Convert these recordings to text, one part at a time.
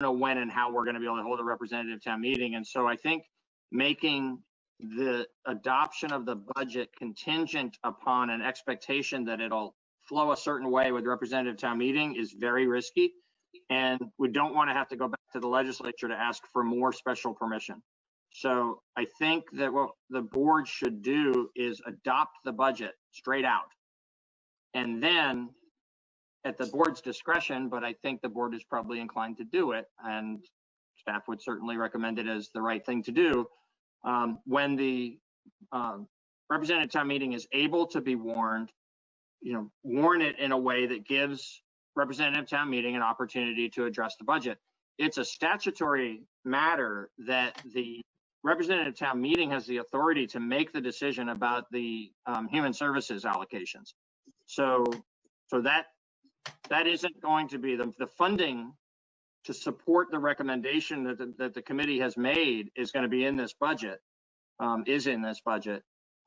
know when and how we're going to be able to hold a representative town meeting. And so I think making the adoption of the budget contingent upon an expectation that it'll flow a certain way with representative town meeting is very risky. And we don't want to have to go back to the legislature to ask for more special permission. So I think that what the board should do is adopt the budget straight out. And then at the board's discretion, but I think the board is probably inclined to do it, and staff would certainly recommend it as the right thing to do. When the representative town meeting is able to be warned, warn it in a way that gives representative town meeting an opportunity to address the budget. It's a statutory matter that the representative town meeting has the authority to make the decision about the human services allocations. So that isn't going to be the funding to support the recommendation that the committee has made is going to be in this budget,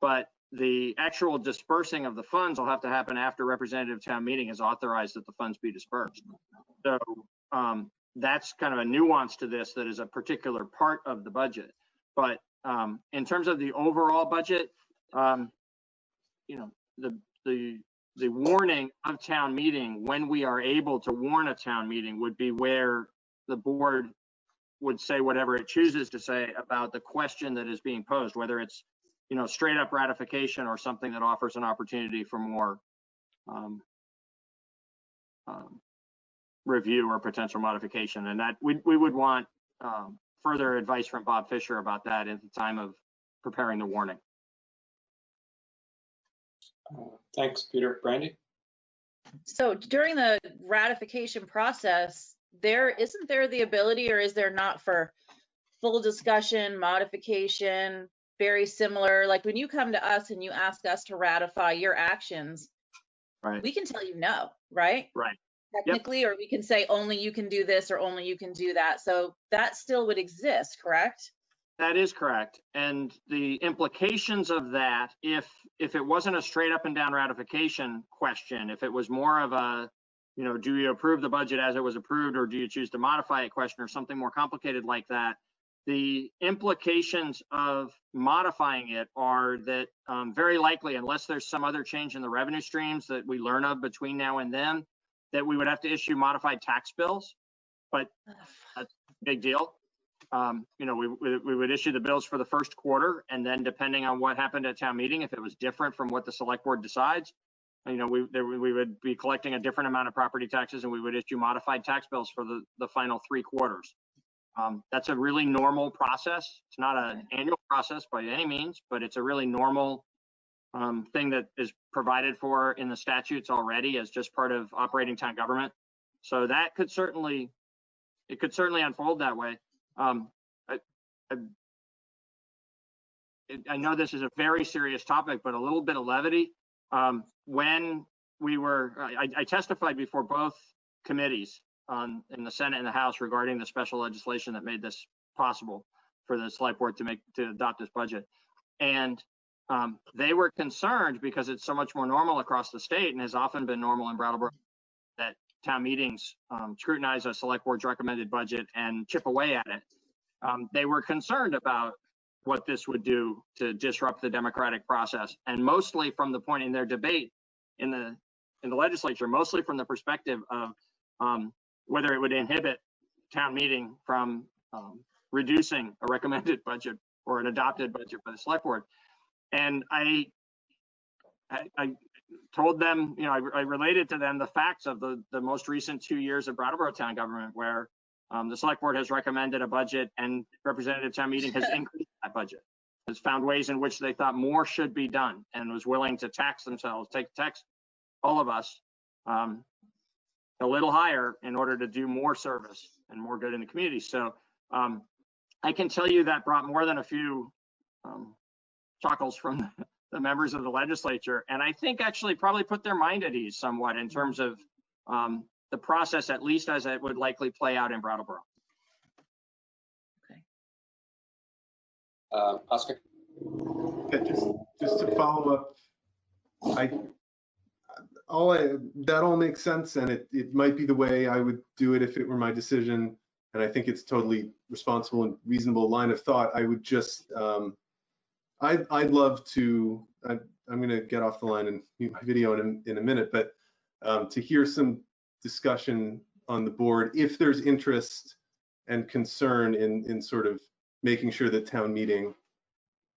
but the actual dispersing of the funds will have to happen after representative town meeting has authorized that the funds be dispersed. So that's kind of a nuance to this that is a particular part of the budget. But in terms of the overall budget, the warning of town meeting, when we are able to warn a town meeting, would be where the board would say whatever it chooses to say about the question that is being posed, whether it's straight up ratification or something that offers an opportunity for more review or potential modification. And that we would want further advice from Bob Fisher about that at the time of preparing the warning. Thanks, Peter. Brandy? So during the ratification process, isn't there the ability, or is there not, for full discussion, modification, very similar? Like when you come to us and you ask us to ratify your actions, right, we can tell you no, right? Right. Technically, yep. Or we can say only you can do this or only you can do that. So that still would exist, correct? That is correct. And the implications of that, if it wasn't a straight up and down ratification question, if it was more of a, do you approve the budget as it was approved, or do you choose to modify it question, or something more complicated like that, the implications of modifying it are that very likely, unless there's some other change in the revenue streams that we learn of between now and then, that we would have to issue modified tax bills. But that's a big deal. We would issue the bills for the first quarter, and then depending on what happened at town meeting, if it was different from what the select board decides, we would be collecting a different amount of property taxes, and we would issue modified tax bills for the final 3 quarters. That's a really normal process. It's not an annual process by any means, but it's a really normal thing that is provided for in the statutes already as just part of operating town government. So that could certainly unfold that way. I know this is a very serious topic, but a little bit of levity. When I testified before both committees in the Senate and the House regarding the special legislation that made this possible for the select board to adopt this budget. And they were concerned, because it's so much more normal across the state and has often been normal in Brattleboro, that town meetings scrutinize a select board's recommended budget and chip away at it. They were concerned about what this would do to disrupt the democratic process, and mostly from the point in their debate in the legislature, mostly from the perspective of whether it would inhibit town meeting from reducing a recommended budget or an adopted budget by the select board. And I told them, I related to them the facts of the most recent 2 years of Brattleboro town government, where the select board has recommended a budget and representative town meeting has increased that budget, has found ways in which they thought more should be done, and was willing to tax themselves, tax all of us a little higher in order to do more service and more good in the community. So I can tell you that brought more than a few chuckles from the members of the legislature, and I think actually probably put their mind at ease somewhat in terms of the process, at least as it would likely play out in Brattleboro. Okay. Oscar? Yeah, just to follow up, that all makes sense, and it might be the way I would do it if it were my decision. and I think it's totally responsible and reasonable line of thought. I would just, I'd love to, I'm going to get off the line and mute my video in a minute, but to hear some discussion on the board, if there's interest and concern in sort of making sure that town meeting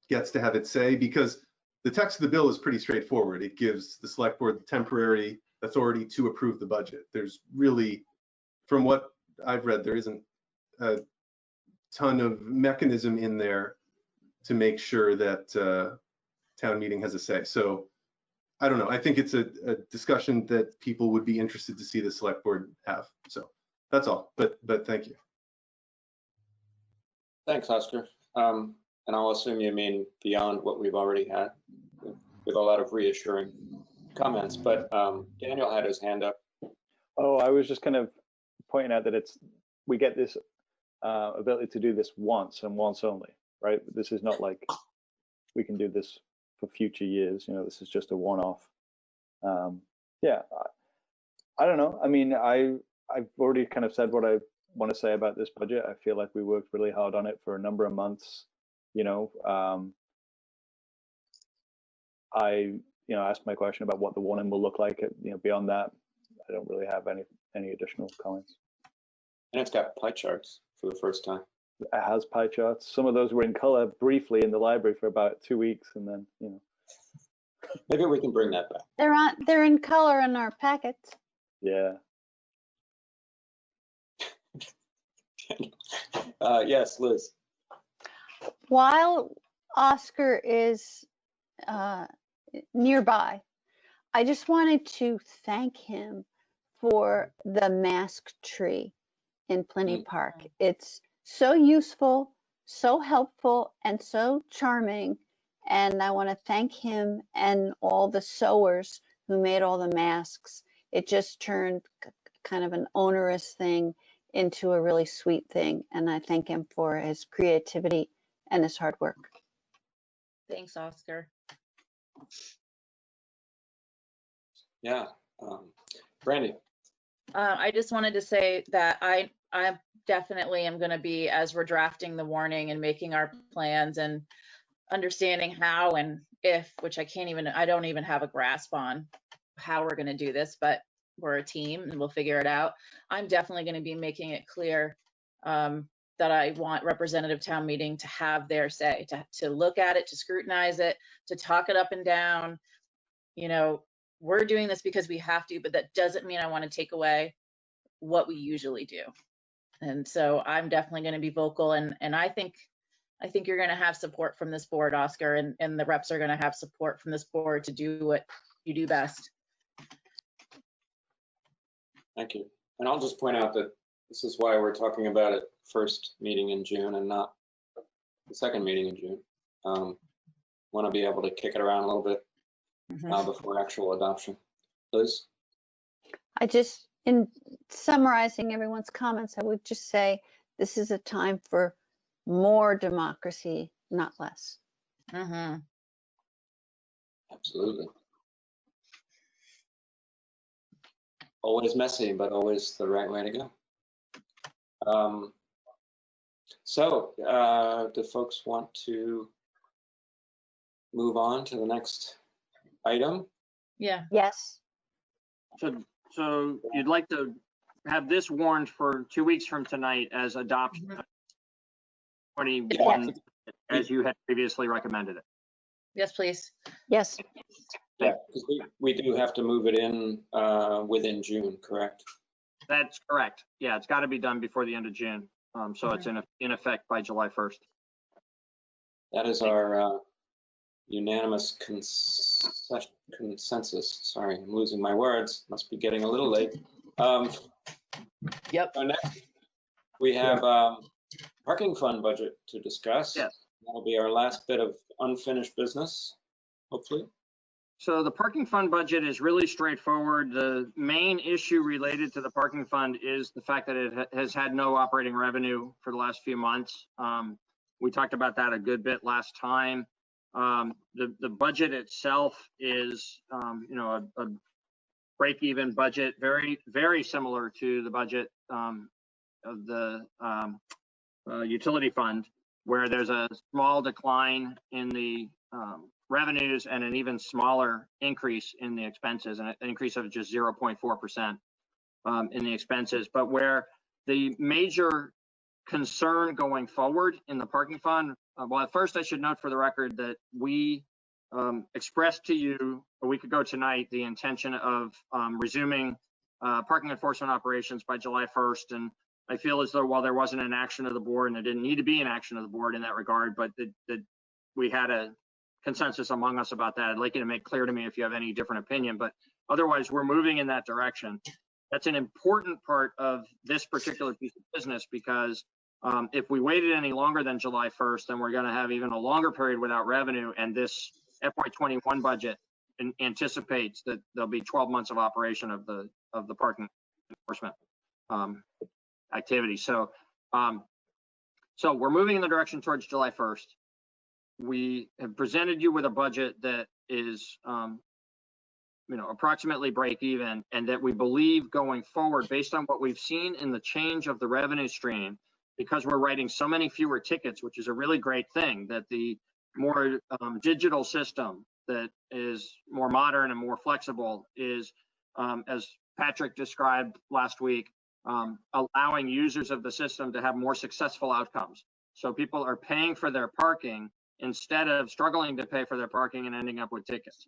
gets to have its say, because the text of the bill is pretty straightforward. It gives the select board the temporary authority to approve the budget. There's really, from what I've read, there isn't a ton of mechanism in there to make sure that town meeting has a say. So I don't know. I think it's a discussion that people would be interested to see the select board have. So that's all. But thank you. Thanks, Oscar. And I'll assume you mean beyond what we've already had with a lot of reassuring comments. But Daniel had his hand up. Oh, I was just kind of pointing out that we get this ability to do this once and once only, right? This is not like we can do this for future years. You know, this is just a one-off. Yeah, I don't know. I mean, I've already kind of said what I want to say about this budget. I feel like we worked really hard on it for a number of months. You know, I asked my question about what the warning will look like. Beyond that, I don't really have any additional comments. And it's got pie charts for the first time. It has pie charts. Some of those were in color briefly in the library for about 2 weeks, and then Maybe we can bring that back. They're in color in our packets. Yeah. Yes, Liz. While Oscar is nearby, I just wanted to thank him for the mask tree in Plenty Park. It's so useful, so helpful, and so charming. And I want to thank him and all the sewers who made all the masks. It just turned kind of an onerous thing into a really sweet thing. And I thank him for his creativity and his hard work. Thanks, Oscar. Yeah. Brandy. I just wanted to say that I definitely am going to be, as we're drafting the warning and making our plans and understanding how and if, which I don't even have a grasp on how we're going to do this, but we're a team and we'll figure it out. I'm definitely going to be making it clear that I want representative town meeting to have their say, to look at it, to scrutinize it, to talk it up and down. You know, we're doing this because we have to, but that doesn't mean I want to take away what we usually do. And so I'm definitely going to be vocal, and I think you're going to have support from this board, Oscar, and the reps are going to have support from this board to do what you do best. Thank you. And I'll just point out that this is why we're talking about it first meeting in June and not the second meeting in June. Want to be able to kick it around a little bit before actual adoption. Liz? In summarizing everyone's comments, I would just say this is a time for more democracy, not less. Absolutely. Always messy, but always the right way to go. So do folks want to move on to the next item? Yeah. Yes. So you'd like to have this warned for 2 weeks from tonight as adoption 21, as you had previously recommended it. Yes, please. Yes. Yeah, because we do have to move it in within June, correct? That's correct. Yeah, it's got to be done before the end of June. So it's in effect by July 1st. That is our unanimous consensus. Sorry, I'm losing my words. Must be getting a little late. Yep. So next, we have parking fund budget to discuss. Yes. That'll be our last bit of unfinished business, hopefully. So the parking fund budget is really straightforward. The main issue related to the parking fund is the fact that it has had no operating revenue for the last few months. We talked about that a good bit last time. The budget itself is, a break-even budget, very, very similar to the budget utility fund, where there's a small decline in the revenues and an even smaller increase in the expenses, and an increase of just 0.4% in the expenses. But where the major concern going forward in the parking fund, well, at first I should note for the record that we expressed to you a week ago tonight the intention of resuming parking enforcement operations by July 1st. And I feel as though while there wasn't an action of the board, and there didn't need to be an action of the board in that regard, but that we had a consensus among us about that. I'd like you to make clear to me if you have any different opinion, but otherwise we're moving in that direction. That's an important part of this particular piece of business, because if we waited any longer than July 1st, then we're going to have even a longer period without revenue, and this FY21 budget anticipates that there'll be 12 months of operation of the parking enforcement activity. So we're moving in the direction towards July 1st. We have presented you with a budget that is approximately break even, and that we believe going forward, based on what we've seen in the change of the revenue stream, because we're writing so many fewer tickets, which is a really great thing, that the more digital system that is more modern and more flexible is, as Patrick described last week, allowing users of the system to have more successful outcomes. So people are paying for their parking instead of struggling to pay for their parking and ending up with tickets.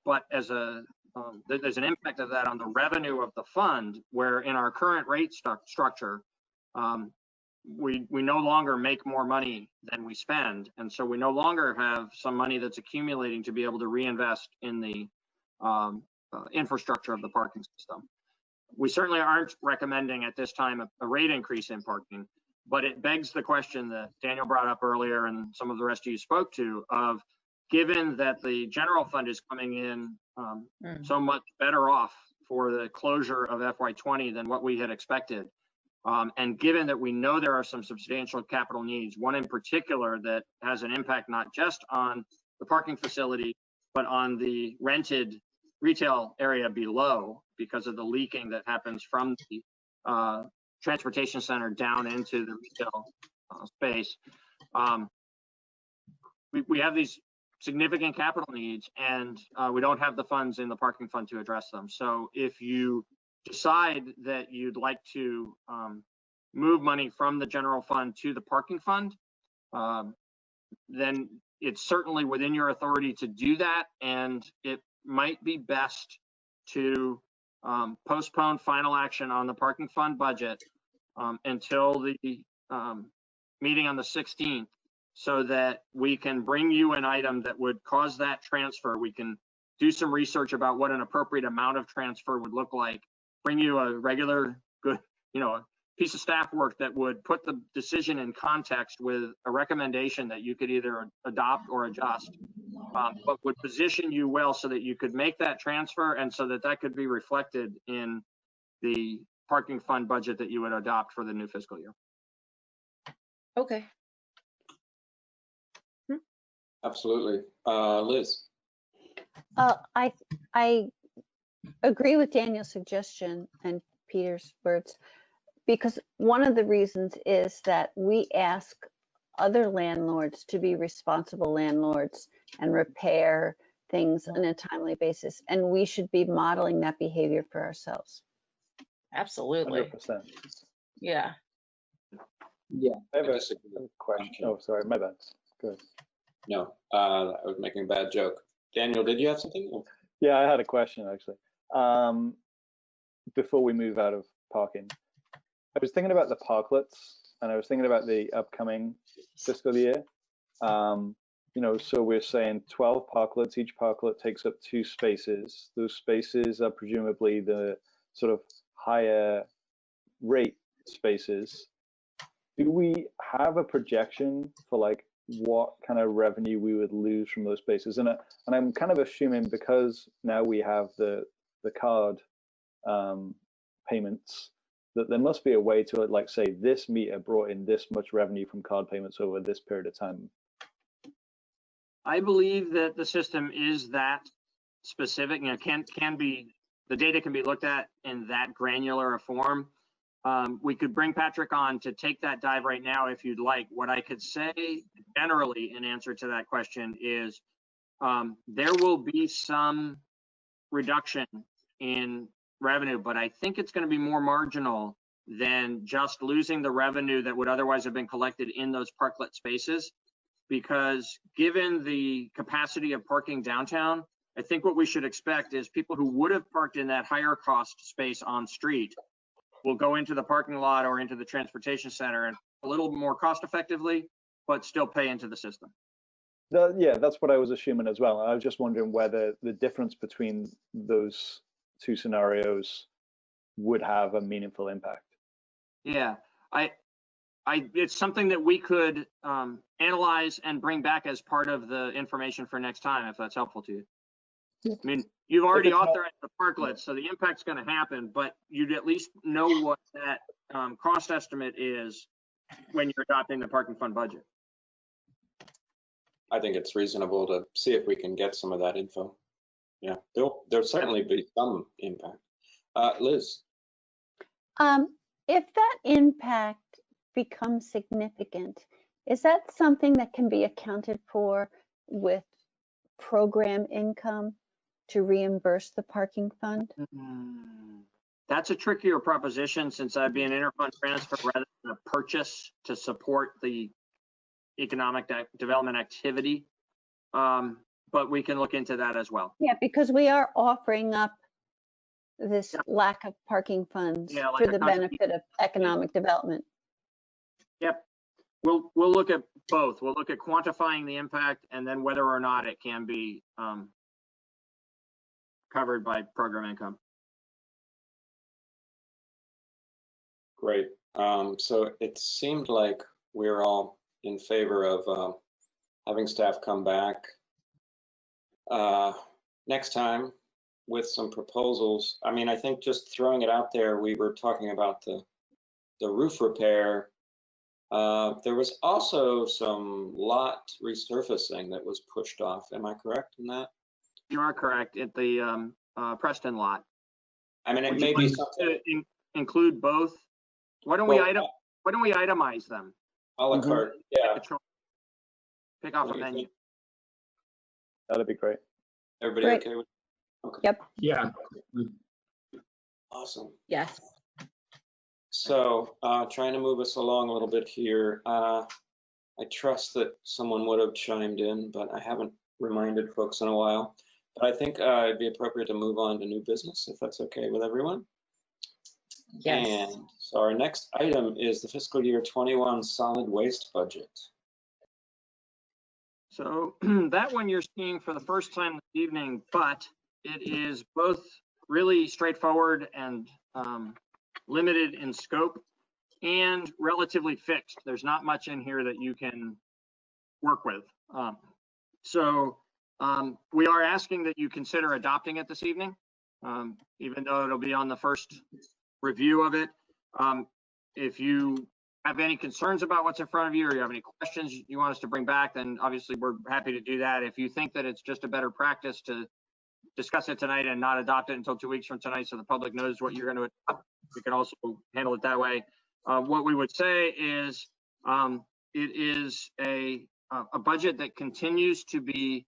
But as there's an impact of that on the revenue of the fund, where in our current rate structure, we no longer make more money than we spend, and so we no longer have some money that's accumulating to be able to reinvest in the infrastructure of the parking system. We certainly aren't recommending at this time a rate increase in parking, but it begs the question that Daniel brought up earlier and some of the rest of you spoke to, of given that the general fund is coming in so much better off for the closure of FY20 than what we had expected, and given that we know there are some substantial capital needs, one in particular that has an impact not just on the parking facility, but on the rented retail area below, because of the leaking that happens from the transportation center down into the retail space. We have these significant capital needs, and we don't have the funds in the parking fund to address them. So if you decide that you'd like to move money from the general fund to the parking fund, then it's certainly within your authority to do that, and it might be best to postpone final action on the parking fund budget until the meeting on the 16th, so that we can bring you an item that would cause that transfer. We can do some research about what an appropriate amount of transfer would look like, bring you a regular good, a piece of staff work that would put the decision in context with a recommendation that you could either adopt or adjust, but would position you well so that you could make that transfer, and so that that could be reflected in the parking fund budget that you would adopt for the new fiscal year. Okay. Absolutely. Liz? I agree with Daniel's suggestion and Peter's words, because one of the reasons is that we ask other landlords to be responsible landlords and repair things on a timely basis, and we should be modeling that behavior for ourselves. Absolutely. 100%. Yeah. Yeah. I have a question. Oh, sorry, my bad. Good. No, I was making a bad joke. Daniel, did you have something? Yeah, I had a question actually. Before we move out of parking, I was thinking about the parklets, and I was thinking about the upcoming fiscal year. So we're saying 12 parklets. Each parklet takes up 2 spaces. Those spaces are presumably the sort of higher rate spaces. Do we have a projection for like what kind of revenue we would lose from those spaces? And I'm kind of assuming, because now we have the card payments, that there must be a way to, like, say this meter brought in this much revenue from card payments over this period of time. I believe that the system is that specific. The data can be looked at in that granular a form. We could bring Patrick on to take that dive right now if you'd like. What I could say generally in answer to that question is there will be some reduction in revenue, but I think it's going to be more marginal than just losing the revenue that would otherwise have been collected in those parklet spaces. Because given the capacity of parking downtown, I think what we should expect is people who would have parked in that higher cost space on street will go into the parking lot or into the transportation center and a little more cost effectively, but still pay into the system. Yeah, that's what I was assuming as well. I was just wondering whether the difference between those two scenarios would have a meaningful impact. Yeah, it's something that we could analyze and bring back as part of the information for next time, if that's helpful to you. I mean, you've already authorized the parklets, so the impact's going to happen, but you'd at least know what that cost estimate is when you're adopting the parking fund budget. I think it's reasonable to see if we can get some of that info. Yeah, there'll certainly be some impact. Liz? If that impact becomes significant, is that something that can be accounted for with program income to reimburse the parking fund? That's a trickier proposition since I'd be an interfund transfer rather than a purchase to support the economic development activity. But we can look into that as well. Yeah, because we are offering up this lack of parking funds for the benefit of economic development. Yep. We'll look at both. We'll look at quantifying the impact and then whether or not it can be covered by program income. Great. So it seemed like we're all in favor of having staff come back next time with some proposals. I mean, I think just throwing it out there, we were talking about the roof repair. There was also some lot resurfacing that was pushed off. Am I correct in that? You are correct at the Preston lot. I mean, it may be something to include both. Why don't we itemize them? A la carte, yeah. Pick off a menu. That'd be great. Everybody okay with it? Okay. Yep. Yeah. Awesome. Yes. So trying to move us along a little bit here. I trust that someone would have chimed in, but I haven't reminded folks in a while. But I think it'd be appropriate to move on to new business, if that's okay with everyone. Yes. And so our next item is the fiscal year 21 solid waste budget. So that one you're seeing for the first time this evening, but it is both really straightforward and limited in scope and relatively fixed. There's not much in here that you can work with. We are asking that you consider adopting it this evening, even though it'll be on the first review of it. If you have any concerns about what's in front of you or you have any questions you want us to bring back, then obviously we're happy to do that. If you think that it's just a better practice to discuss it tonight and not adopt it until 2 weeks from tonight so the public knows what you're going to adopt, we can also handle it that way. What we would say is it is a budget that continues to be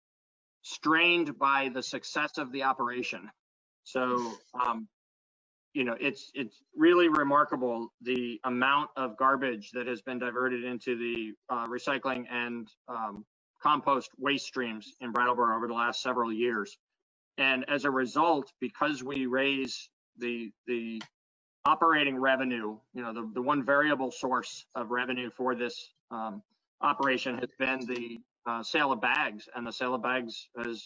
strained by the success of the operation. So you know, it's really remarkable the amount of garbage that has been diverted into the recycling and compost waste streams in Brattleboro over the last several years. And as a result, because we raise the operating revenue, you know, the one variable source of revenue for this operation has been the sale of bags, and the sale of bags has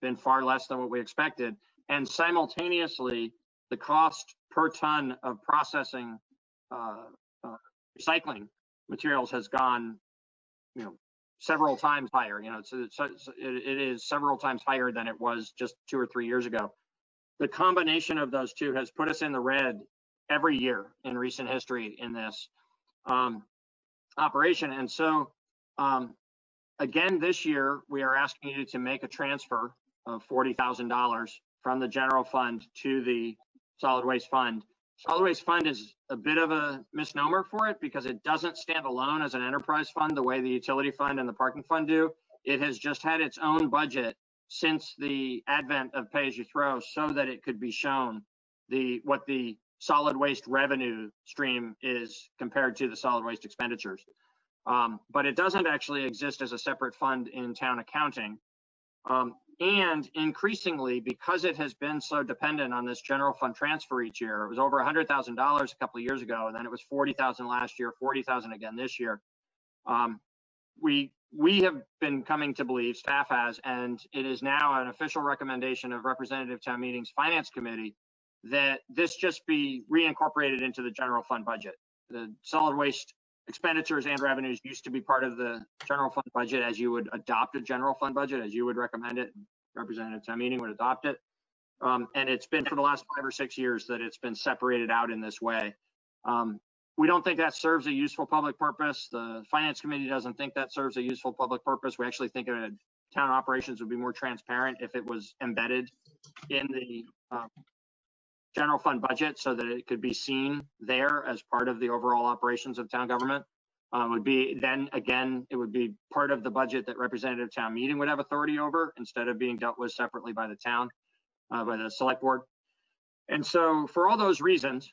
been far less than what we expected. And simultaneously, the cost per ton of processing recycling materials has gone, you know, several times higher. You know, it is several times higher than it was just 2 or 3 years ago. The combination of those two has put us in the red every year in recent history in this operation. And so, again, this year, we are asking you to make a transfer of $40,000 from the general fund to the solid waste fund solid waste fund is a bit of a misnomer for it because it doesn't stand alone as an enterprise fund the way the utility fund and the parking fund do. It has just had its own budget since the advent of pay-as-you-throw so that it could be shown what the solid waste revenue stream is compared to the solid waste expenditures. But it doesn't actually exist as a separate fund in town accounting. And increasingly, because it has been so dependent on this general fund transfer each year, it was over $100,000 a couple of years ago, and then it was $40,000 last year, $40,000 again this year. We have been coming to believe, staff has, and it is now an official recommendation of Representative Town Meeting's Finance Committee, that this just be reincorporated into the general fund budget. The solid waste expenditures and revenues used to be part of the general fund budget as you would adopt a general fund budget, as you would recommend it. Representative Town Meeting would adopt it. And it's been for the last 5 or 6 years that it's been separated out in this way. We don't think that serves a useful public purpose. The Finance Committee doesn't think that serves a useful public purpose. We actually think town operations would be more transparent if it was embedded in the general fund budget so that it could be seen there as part of the overall operations of town government. Would be then again, it would be part of the budget that Representative Town Meeting would have authority over instead of being dealt with separately by the town, by the select board. And so for all those reasons,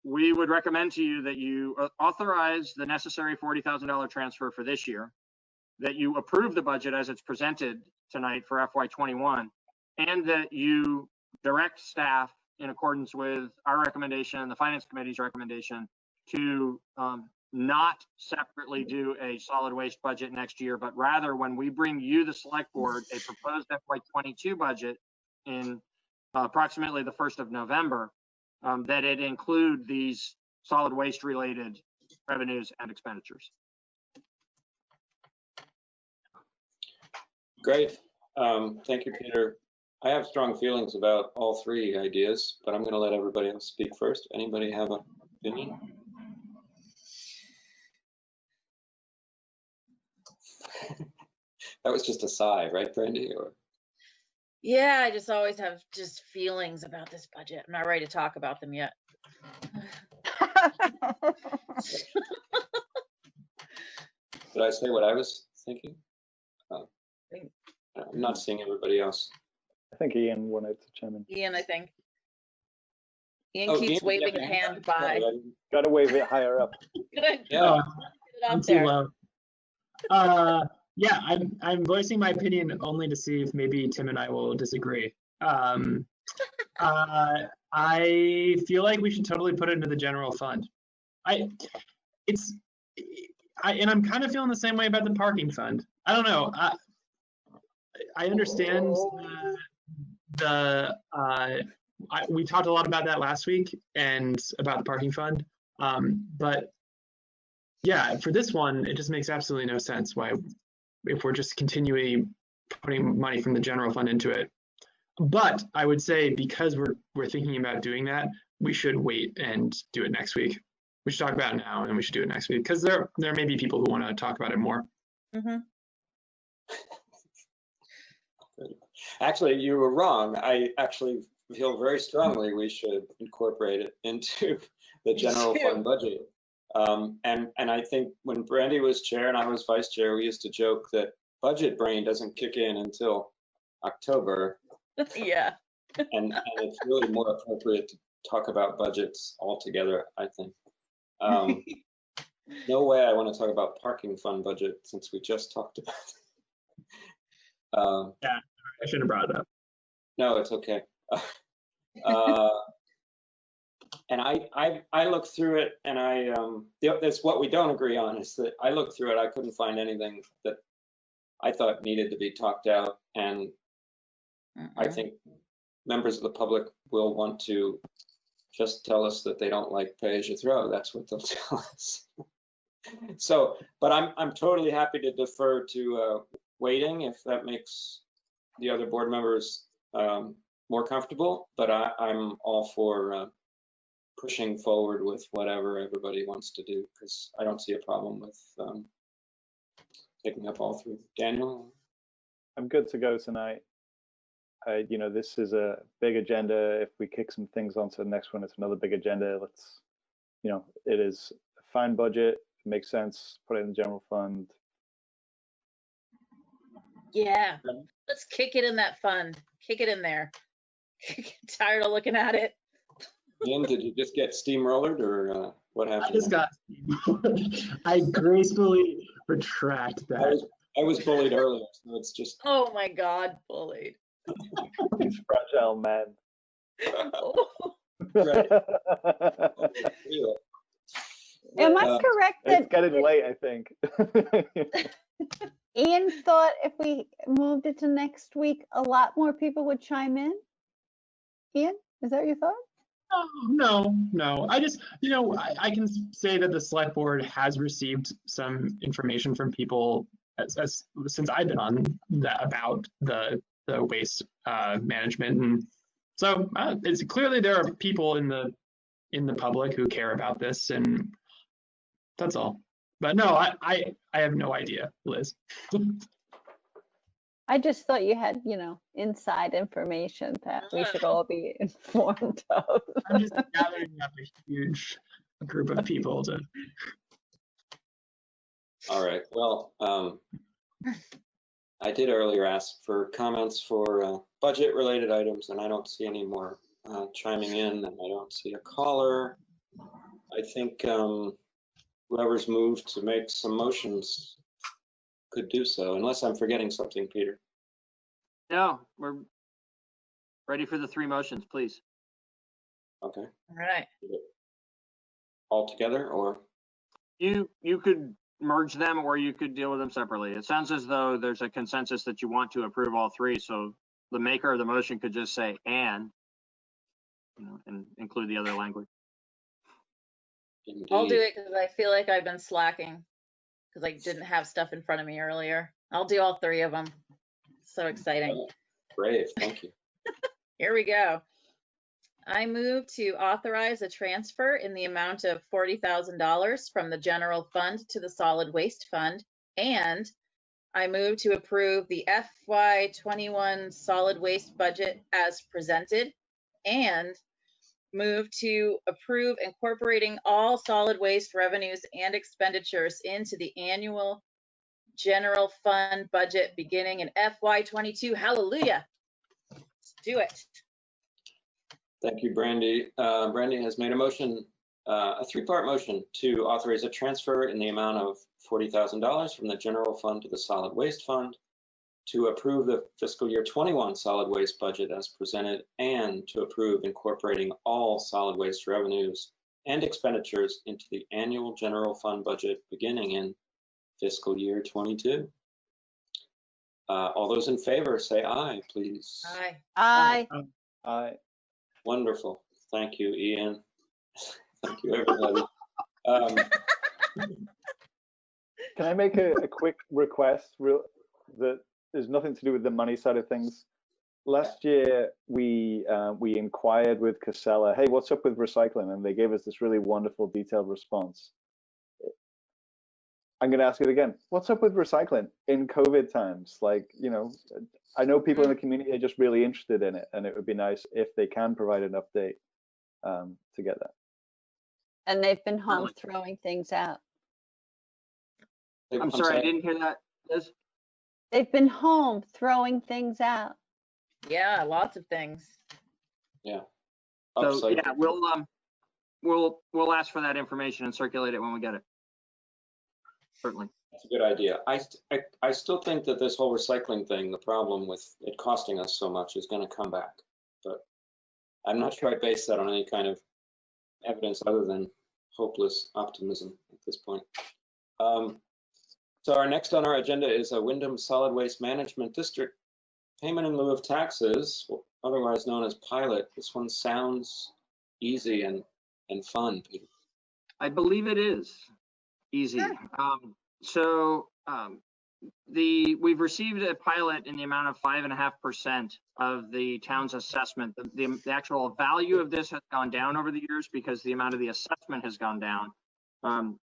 we would recommend to you that you authorize the necessary $40,000 transfer for this year, that you approve the budget as it's presented tonight for FY21, and that you direct staff in accordance with our recommendation and the Finance Committee's recommendation to not separately do a solid waste budget next year, but rather when we bring you, the select board, a proposed FY22 budget in approximately the 1st of November, that it include these solid waste related revenues and expenditures. Great. Thank you, Peter. I have strong feelings about all three ideas, but I'm going to let everybody else speak first. Anybody have an opinion? That was just a sigh, right, Brandy? Or... Yeah, I just always have just feelings about this budget. I'm not ready to talk about them yet. Did I say what I was thinking? I'm not seeing everybody else. I think Ian wanted to chime in. Ian, I think. Ian keeps waving a hand by. Got to wave it higher up. Good. Yeah. I'm too low. Yeah, I'm voicing my opinion only to see if maybe Tim and I will disagree. I feel like we should totally put it into the general fund. And I'm kind of feeling the same way about the parking fund. I don't know. I understand we talked a lot about that last week and about the parking fund. But yeah, for this one, it just makes absolutely no sense why, if we're just continually putting money from the general fund into it. But I would say because we're thinking about doing that, we should wait and do it next week. We should talk about it now and we should do it next week because there may be people who want to talk about it more. Mm-hmm. Actually, you were wrong. I actually feel very strongly we should incorporate it into the general fund budget. And I think when Brandy was chair and I was vice chair, we used to joke that budget brain doesn't kick in until October. Yeah. and it's really more appropriate to talk about budgets altogether, I think. No way I want to talk about parking fund budget since we just talked about it. Yeah, I shouldn't have brought it up. No, it's okay. And I looked through it, and that's what we don't agree on, is that I looked through it, I couldn't find anything that I thought needed to be talked out, and I think members of the public will want to just tell us that they don't like pay as you throw. That's what they'll tell us. So, but I'm totally happy to defer to waiting if that makes the other board members more comfortable, but I'm all for pushing forward with whatever everybody wants to do, because I don't see a problem with taking up all three. Daniel? I'm good to go tonight. You know, this is a big agenda. If we kick some things onto the next one, it's another big agenda. Let's, you know, it is a fine budget. It makes sense. Put it in the general fund. Yeah, let's kick it in that fund. Kick it in there. Tired of looking at it. Ian, did you just get steamrollered or what I happened? just got, I gracefully retract that. I was bullied earlier, so it's just. Oh my God, bullied. These fragile men. Oh, Right. Am I Uh, correct It's that getting late, I think. Ian thought if we moved it to next week, a lot more people would chime in? Ian, is that your thought? No. I just, you know, I can say that the select board has received some information from people as since I've been on that about the waste management, and so it's clearly there are people in the public who care about this, and that's all. But no, I have no idea, Liz. I just thought you had, you know, inside information that we should all be informed of. I'm just gathering up a huge group of people to. All right. Well, I did earlier ask for comments for budget-related items, and I don't see any more chiming in, and I don't see a caller. I think whoever's moved to make some motions could do so, unless I'm forgetting something, Peter. No, we're ready for the 3 motions, please. Okay. all right. All together, or? You could merge them or you could deal with them separately. It sounds as though there's a consensus that you want to approve all 3, so the maker of the motion could just say and, you know, and include the other language. Indeed. I'll do it because I feel like I've been slacking because I didn't have stuff in front of me earlier. I'll do all 3 of them. So exciting. Brave, thank you. Here we go. I move to authorize a transfer in the amount of $40,000 from the general fund to the solid waste fund, and I move to approve the FY21 solid waste budget as presented, and move to approve incorporating all solid waste revenues and expenditures into the annual general fund budget beginning in FY22. Hallelujah. Let's do it. Thank you, Brandy. Brandy has made a motion, a 3-part motion to authorize a transfer in the amount of $40,000 from the general fund to the solid waste fund, to approve the fiscal year 21 solid waste budget as presented, and to approve incorporating all solid waste revenues and expenditures into the annual general fund budget beginning in fiscal year 22. All those in favor say aye, please. Aye. Aye. Aye. Wonderful. Thank you, Ian. Thank you, everybody. Can I make a quick request that there's nothing to do with the money side of things? Last year, we inquired with Casella, hey, what's up with recycling? And they gave us this really wonderful, detailed response. I'm going to ask it again. What's up with recycling in COVID times? Like, you know, I know people in the community are just really interested in it, and it would be nice if they can provide an update to get that. And they've been home throwing things out. I'm sorry, I didn't hear that, Liz. They've been home throwing things out. Yeah, lots of things. Yeah. So yeah, Upcycle. we'll ask for that information and circulate it when we get it. Certainly. That's a good idea. I still think that this whole recycling thing, the problem with it costing us so much, is going to come back. But I'm not sure I base that on any kind of evidence other than hopeless optimism at this point. So our next on our agenda is a Wyndham Solid Waste Management District payment in lieu of taxes, otherwise known as pilot. This one sounds easy and fun, Peter. I believe it is easy. We've received a pilot in the amount of 5.5% of the town's assessment. The actual value of this has gone down over the years because the amount of the assessment has gone down.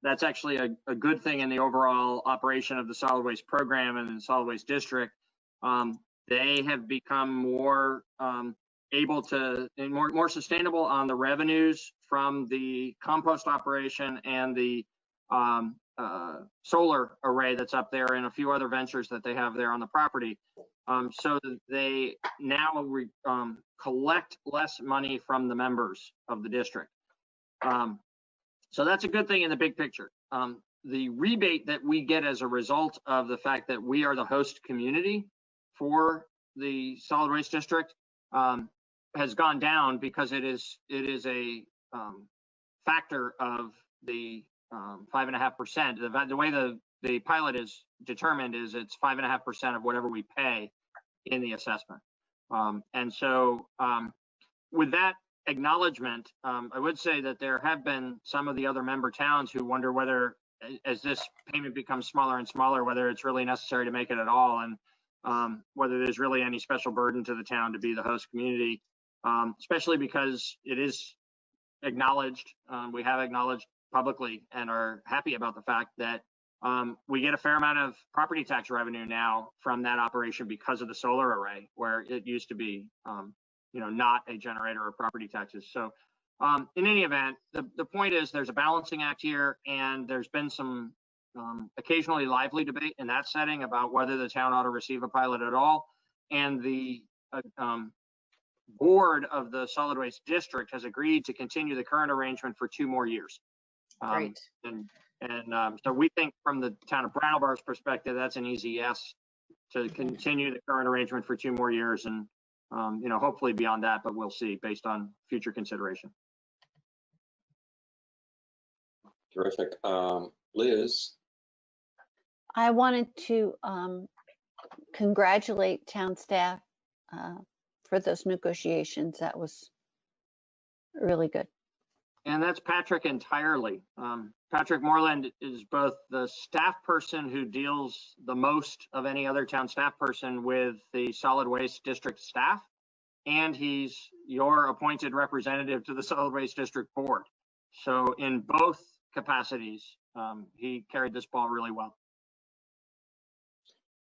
That's actually a good thing in the overall operation of the solid waste program and the solid waste district. They have become more able to, and more sustainable on the revenues from the compost operation and the solar array that's up there, and a few other ventures that they have there on the property. So that they now collect less money from the members of the district. So that's a good thing in the big picture. The rebate that we get as a result of the fact that we are the host community for the solid waste district has gone down because it is a factor of the 5.5%. The way the pilot is determined is it's 5.5% of whatever we pay in the assessment. And so with that acknowledgement, I would say that there have been some of the other member towns who wonder whether, as this payment becomes smaller and smaller, whether it's really necessary to make it at all, and whether there's really any special burden to the town to be the host community, especially because it is acknowledged, we have acknowledged publicly and are happy about the fact that we get a fair amount of property tax revenue now from that operation because of the solar array, where it used to be not a generator of property taxes. So in any event, the point is there's a balancing act here, and there's been some occasionally lively debate in that setting about whether the town ought to receive a pilot at all. And the board of the solid waste district has agreed to continue the current arrangement for 2 more years. Great. So we think from the town of Brattleboro's perspective, that's an easy yes to continue the current arrangement for 2 more years, and hopefully beyond that, but we'll see based on future consideration. Terrific. Liz? I wanted to congratulate town staff for those negotiations. That was really good. And that's Patrick entirely. Patrick Moreland is both the staff person who deals the most of any other town staff person with the solid waste district staff, and he's your appointed representative to the solid waste district board. So in both capacities, he carried this ball really well.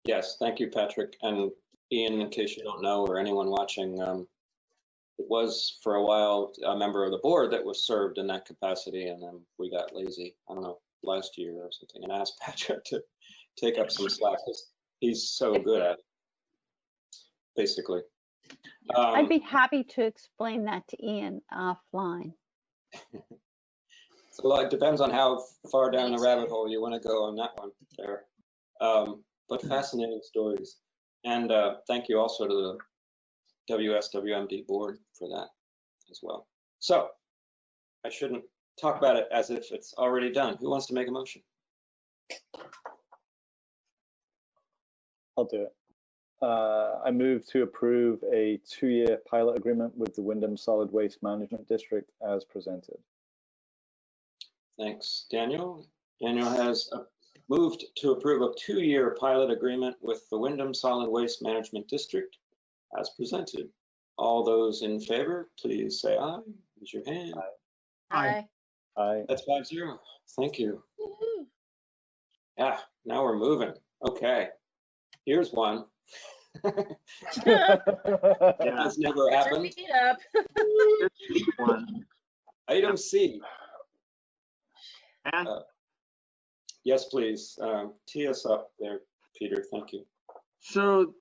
Yes, thank you, Patrick. And Ian, in case you don't know, or anyone watching, it was for a while a member of the board that was served in that capacity, and then we got lazy, I don't know, last year or something, and asked Patrick to take up some slack. He's so good at it, basically. I'd be happy to explain that to Ian offline. So it depends on how far down the rabbit hole you want to go on that one there. But fascinating stories. And thank you also to the WSWMD board for that as well. So I shouldn't talk about it as if it's already done. Who wants to make a motion? I'll do it. I move to approve a 2-year pilot agreement with the Wyndham Solid Waste Management District as presented. Thanks, Daniel. Daniel has moved to approve a 2-year pilot agreement with the Wyndham Solid Waste Management District as presented. All those in favor, please say aye. Raise your hand. Aye. Aye. That's 5-0. Thank you. Yeah, now we're moving. Okay, here's one. That's never happened. Item C. Yes, please. Tee us up there, Peter. Thank you. So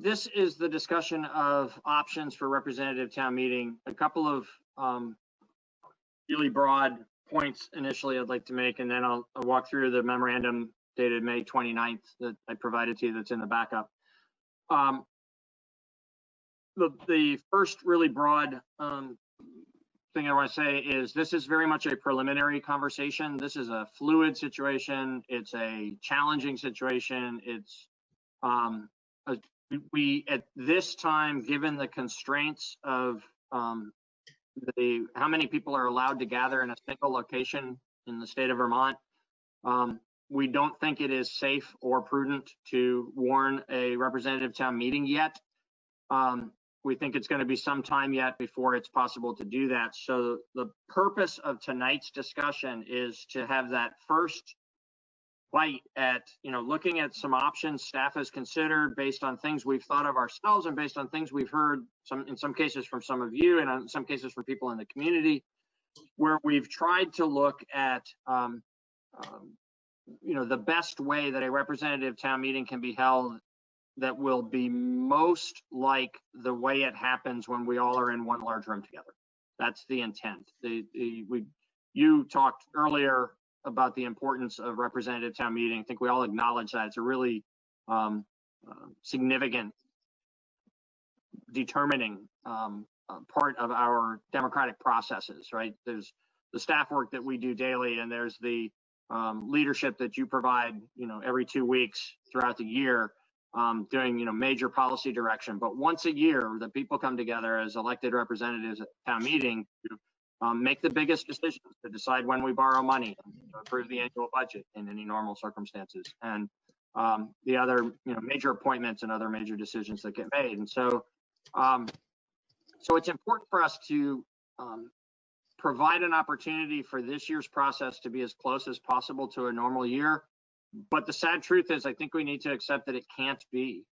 this is the discussion of options for representative town meeting. A couple of really broad points initially I'd like to make, and then I'll walk through the memorandum dated May 29th that I provided to you that's in the backup. The first really broad thing I want to say is this is very much a preliminary conversation. This is a fluid situation. It's a challenging situation. It's we at this time, given the constraints of how many people are allowed to gather in a single location in the state of Vermont, we don't think it is safe or prudent to warn a representative town meeting yet. We think it's going to be some time yet before it's possible to do that. So the purpose of tonight's discussion is to have that first bite at, looking at some options staff has considered based on things we've thought of ourselves and based on things we've heard in some cases from some of you and in some cases from people in the community, where we've tried to look at, the best way that a representative town meeting can be held that will be most like the way it happens when we all are in one large room together. That's the intent. You talked earlier about the importance of representative town meeting. I think we all acknowledge that. It's a really significant determining part of our democratic processes, right? There's the staff work that we do daily, and there's the leadership that you provide, every 2 weeks throughout the year, doing, major policy direction. But once a year, the people come together as elected representatives at town meeting to make the biggest decisions, to decide when we borrow money, to approve the annual budget in any normal circumstances, and the other, major appointments and other major decisions that get made. And so, so it's important for us to provide an opportunity for this year's process to be as close as possible to a normal year. But the sad truth is, I think we need to accept that it can't be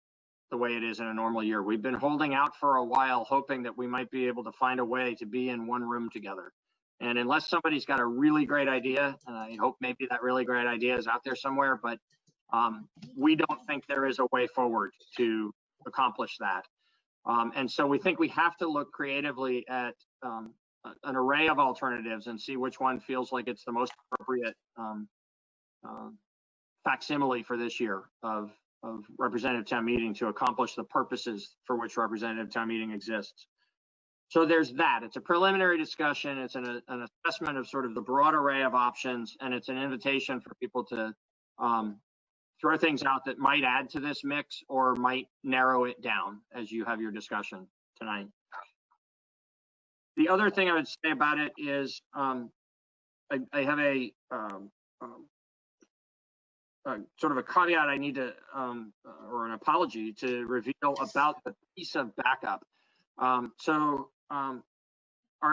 the way it is in a normal year. We've been holding out for a while, hoping that we might be able to find a way to be in one room together. And unless somebody's got a really great idea, and I hope maybe that really great idea is out there somewhere, but we don't think there is a way forward to accomplish that. And so we think we have to look creatively at an array of alternatives and see which one feels like it's the most appropriate facsimile for this year of representative town meeting to accomplish the purposes for which representative town meeting exists. So there's that. It's a preliminary discussion. It's an assessment of sort of the broad array of options, and it's an invitation for people to throw things out that might add to this mix or might narrow it down as you have your discussion tonight. The other thing I would say about it is I have a sort of a caveat I need to, or an apology to reveal about the piece of backup. Our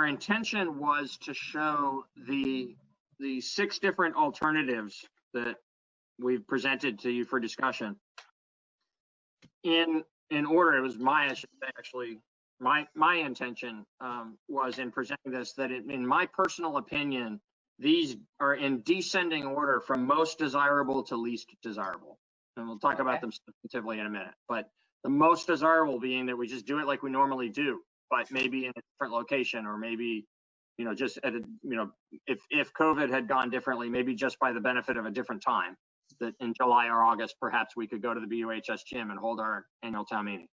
intention was to show the 6 different alternatives that we've presented to you for discussion in order. It was my intention was in presenting this, that in my personal opinion, these are in descending order from most desirable to least desirable. And we'll talk about them substantively in a minute, but the most desirable being that we just do it like we normally do, but maybe in a different location, or maybe, just at a, if COVID had gone differently, maybe just by the benefit of a different time, that in July or August, perhaps we could go to the BUHS gym and hold our annual town meeting.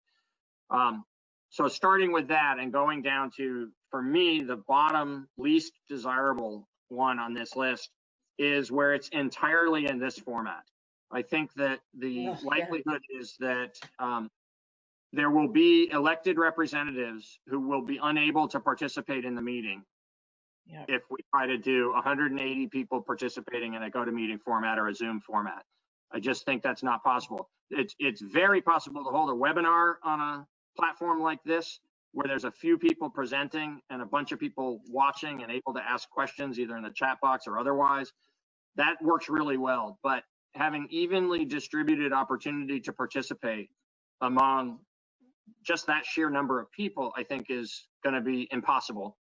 So starting with that and going down to, for me, the bottom least desirable one on this list is where it's entirely in this format. I think that the likelihood is that there will be elected representatives who will be unable to participate in the meeting if we try to do 180 people participating in a GoToMeeting format or a Zoom format. I just think that's not possible. It's very possible to hold a webinar on a platform like this, where there's a few people presenting and a bunch of people watching and able to ask questions either in the chat box or otherwise. That works really well, but having evenly distributed opportunity to participate among just that sheer number of people, I think is going to be impossible.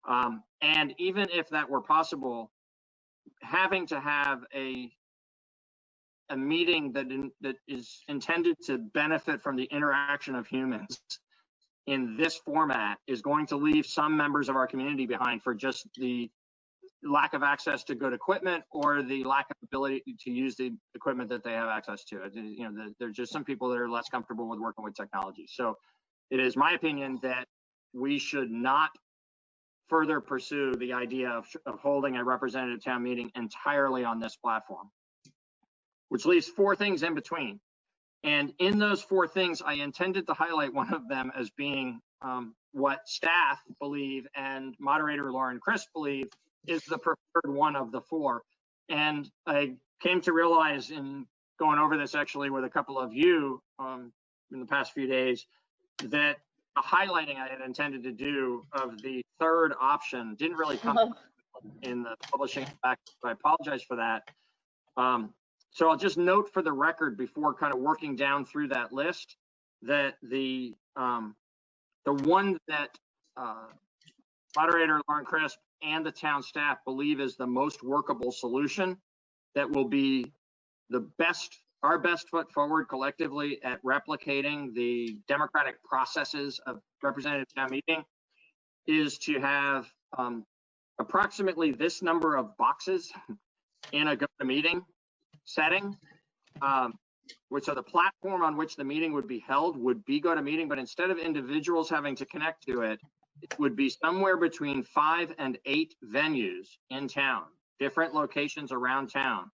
And even if that were possible, having to have a meeting that is intended to benefit from the interaction of humans in this format is going to leave some members of our community behind for just the lack of access to good equipment or the lack of ability to use the equipment that they have access to. There's just some people that are less comfortable with working with technology. So it is my opinion that we should not further pursue the idea of holding a representative town meeting entirely on this platform, which leaves 4 things in between. And in those 4 things, I intended to highlight one of them as being what staff believe and moderator Lauren Chris believe is the preferred one of the 4. And I came to realize in going over this actually with a couple of you in the past few days, that the highlighting I had intended to do of the 3rd option didn't really come in the publishing back, so I apologize for that. So I'll just note for the record before kind of working down through that list that the one that moderator Lauren Crisp and the town staff believe is the most workable solution that will be our best foot forward collectively at replicating the democratic processes of representative town meeting is to have approximately this number of boxes in a GoToMeeting setting, which are the platform on which the meeting would be held would be GoToMeeting, but instead of individuals having to connect to it, it would be somewhere between 5 and 8 venues in town, different locations around town.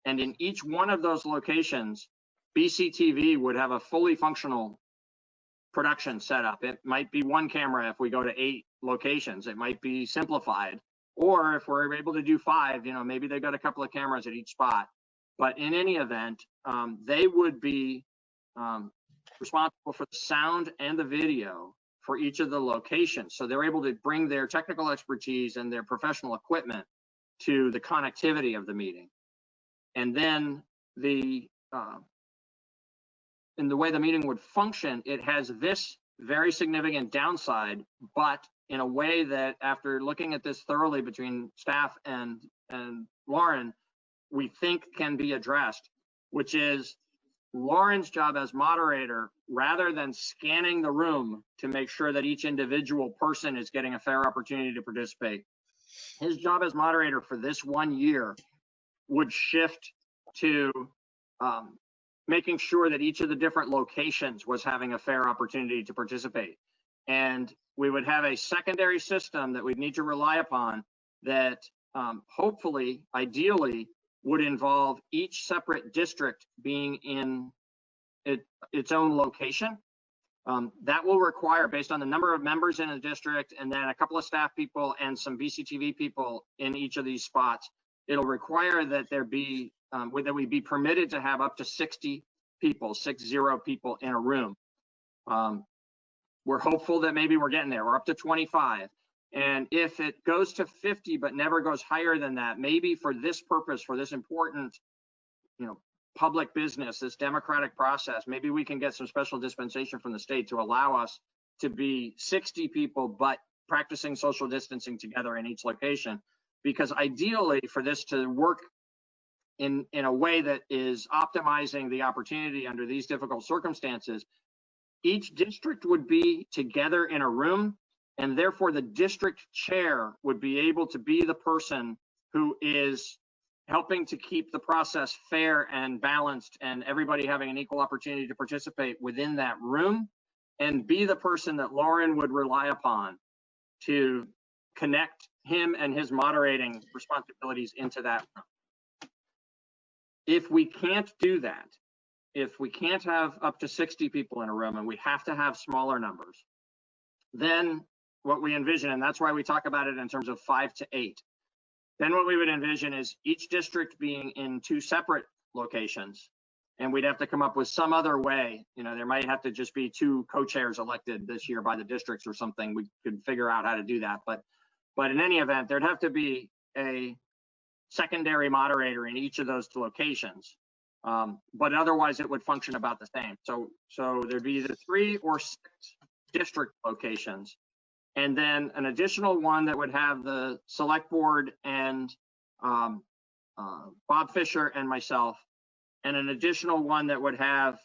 And in each one of those locations, BCTV would have a fully functional production setup. It might be one camera if we go to 8 locations. It might be simplified. Or if we're able to do 5, maybe they've got a couple of cameras at each spot. But in any event, they would be responsible for the sound and the video for each of the locations. So they're able to bring their technical expertise and their professional equipment to the connectivity of the meeting. And then in the way the meeting would function, it has this very significant downside, but in a way that after looking at this thoroughly between staff and Lauren, we think can be addressed, which is Lauren's job as moderator, rather than scanning the room to make sure that each individual person is getting a fair opportunity to participate. His job as moderator for this 1 year would shift to making sure that each of the different locations was having a fair opportunity to participate. And we would have a secondary system that we'd need to rely upon that hopefully, ideally, would involve each separate district being in its own location. That will require, based on the number of members in a district and then a couple of staff people and some BCTV people in each of these spots, it'll require that there be that we be permitted to have up to 60 people, 60 people in a room. We're hopeful that maybe we're getting there. We're up to 25. And if it goes to 50 but never goes higher than that, maybe for this purpose, for this important, public business, this democratic process, maybe we can get some special dispensation from the state to allow us to be 60 people, but practicing social distancing together in each location. Because ideally, for this to work in a way that is optimizing the opportunity under these difficult circumstances, each district would be together in a room, and therefore the district chair would be able to be the person who is helping to keep the process fair and balanced and everybody having an equal opportunity to participate within that room, and be the person that Lauren would rely upon to connect him and his moderating responsibilities into that room. If we can't do that, if we can't have up to 60 people in a room and we have to have smaller numbers, then what we envision, and that's why we talk about it in terms of 5 to 8, then what we would envision is each district being in 2 separate locations, and we'd have to come up with some other way. There might have to just be 2 co-chairs elected this year by the districts or something. We could figure out how to do that. But in any event, there'd have to be a secondary moderator in each of those 2 locations. But otherwise it would function about the same. So there'd be either 3 or 6 district locations, and then an additional one that would have the select board and Bob Fisher and myself, and an additional one that would have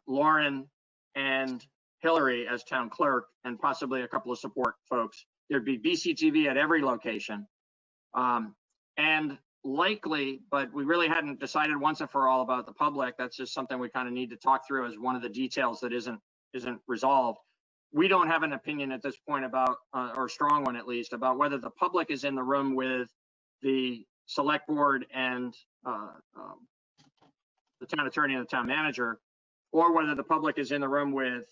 Lauren and Hillary as town clerk and possibly a couple of support folks. There'd be BCTV at every location. And likely, but we really hadn't decided once and for all about the public. That's just something we kind of need to talk through as one of the details that isn't resolved. We don't have an opinion at this point about, or a strong one at least, about whether the public is in the room with the select board and the town attorney and the town manager, or whether the public is in the room with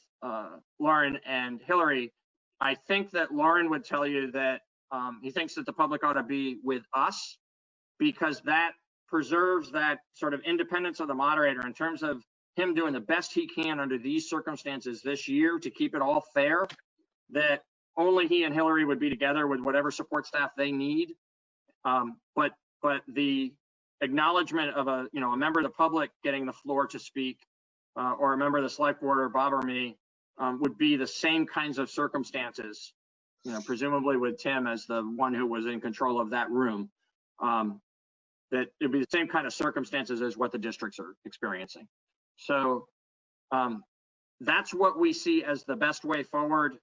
Lauren and Hillary. I think that Lauren would tell you that he thinks that the public ought to be with us, because that preserves that sort of independence of the moderator in terms of him doing the best he can under these circumstances this year to keep it all fair, that only he and Hillary would be together with whatever support staff they need. But the acknowledgement of a member of the public getting the floor to speak, or a member of the select board or Bob or me, would be the same kinds of circumstances, presumably with Tim as the one who was in control of that room, that it'd be the same kind of circumstances as what the districts are experiencing. So that's what we see as the best way forward.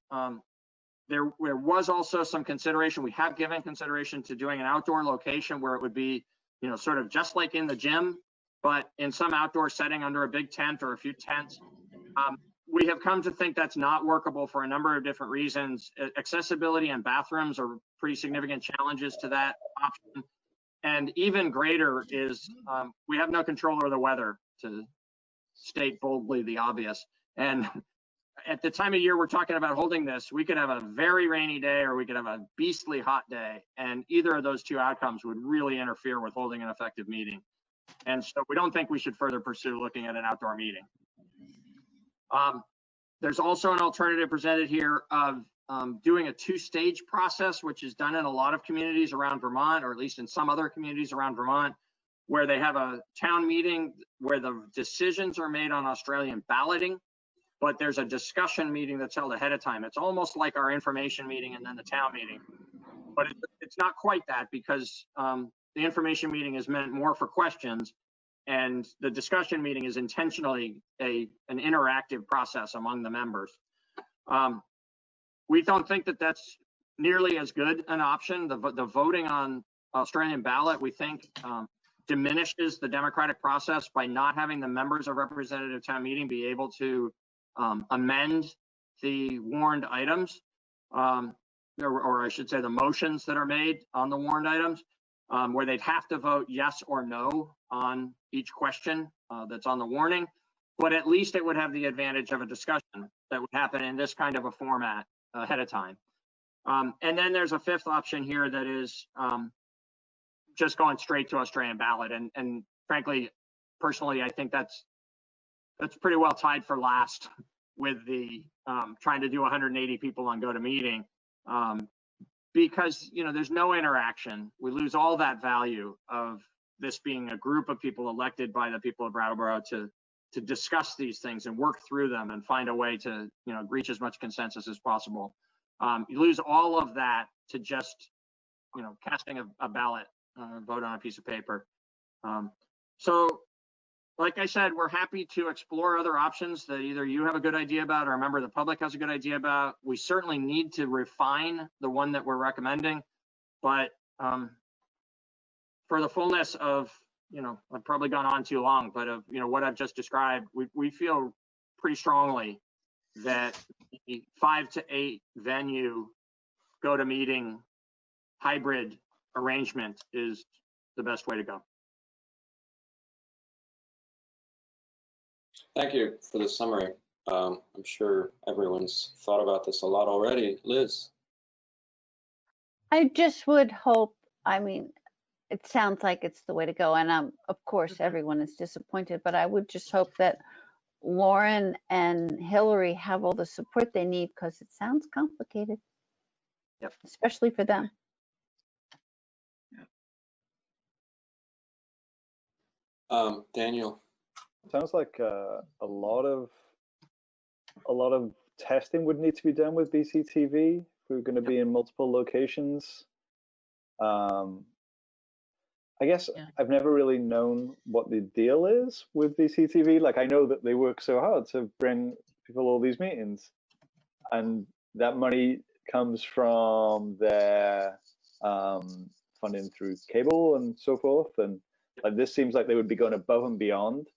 There was also some consideration, we have given consideration to doing an outdoor location where it would be, sort of just like in the gym, but in some outdoor setting under a big tent or a few tents. We have come to think that's not workable for a number of different reasons. Accessibility and bathrooms are pretty significant challenges to that option. And even greater is we have no control over the weather, to state boldly the obvious. And at the time of year we're talking about holding this, we could have a very rainy day or we could have a beastly hot day. And either of those two outcomes would really interfere with holding an effective meeting. And so we don't think we should further pursue looking at an outdoor meeting. There's also an alternative presented here of doing a two-stage process, which is done in a lot of communities around Vermont, or at least in some other communities around Vermont, where they have a town meeting where the decisions are made on Australian balloting, but there's a discussion meeting that's held ahead of time. It's almost like our information meeting and then the town meeting, but it's not quite that, because the information meeting is meant more for questions, and the discussion meeting is intentionally an interactive process among the members. We don't think that that's nearly as good an option. The voting on Australian ballot, we think, diminishes the democratic process by not having the members of representative town meeting be able to amend the warned items, or I should say the motions that are made on the warned items, where they'd have to vote yes or no on each question that's on the warning. But at least it would have the advantage of a discussion that would happen in this kind of a format ahead of time. And then there's a fifth option here that is just going straight to Australian ballot. And frankly, personally, I think that's pretty well tied for last with the trying to do 180 people on GoToMeeting, because there's no interaction. We lose all that value of this being a group of people elected by the people of Brattleboro to discuss these things and work through them and find a way to reach as much consensus as possible. You lose all of that to just casting a ballot, vote on a piece of paper. So like I said, we're happy to explore other options that either you have a good idea about or a member of the public has a good idea about. We certainly need to refine the one that we're recommending, but for the fullness of, I've probably gone on too long, but of, what I've just described, we feel pretty strongly that the 5 to 8 venue GoToMeeting hybrid arrangement is the best way to go. Thank you for the summary. I'm sure everyone's thought about this a lot already. Liz? I just would hope, it sounds like it's the way to go. And of course, everyone is disappointed, but I would just hope that Lauren and Hillary have all the support they need, because it sounds complicated. Yep. Especially for them. Daniel? Sounds like a lot of testing would need to be done with BCTV if we're going to be in multiple locations. I guess I've never really known what the deal is with BCTV. Like, I know that they work so hard to bring people all these meetings, and that money comes from their funding through cable and so forth. And like, this seems like they would be going above and beyond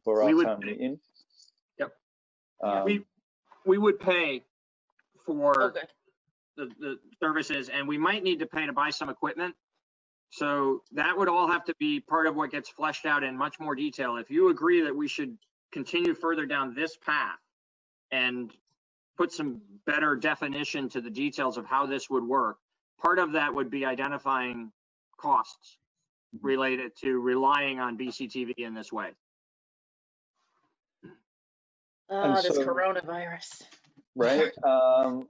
for our town meeting. Yep. We would pay for the services, and we might need to pay to buy some equipment. So that would all have to be part of what gets fleshed out in much more detail. If you agree that we should continue further down this path and put some better definition to the details of how this would work, part of that would be identifying costs related to relying on BCTV in this way. Oh, this coronavirus. Right.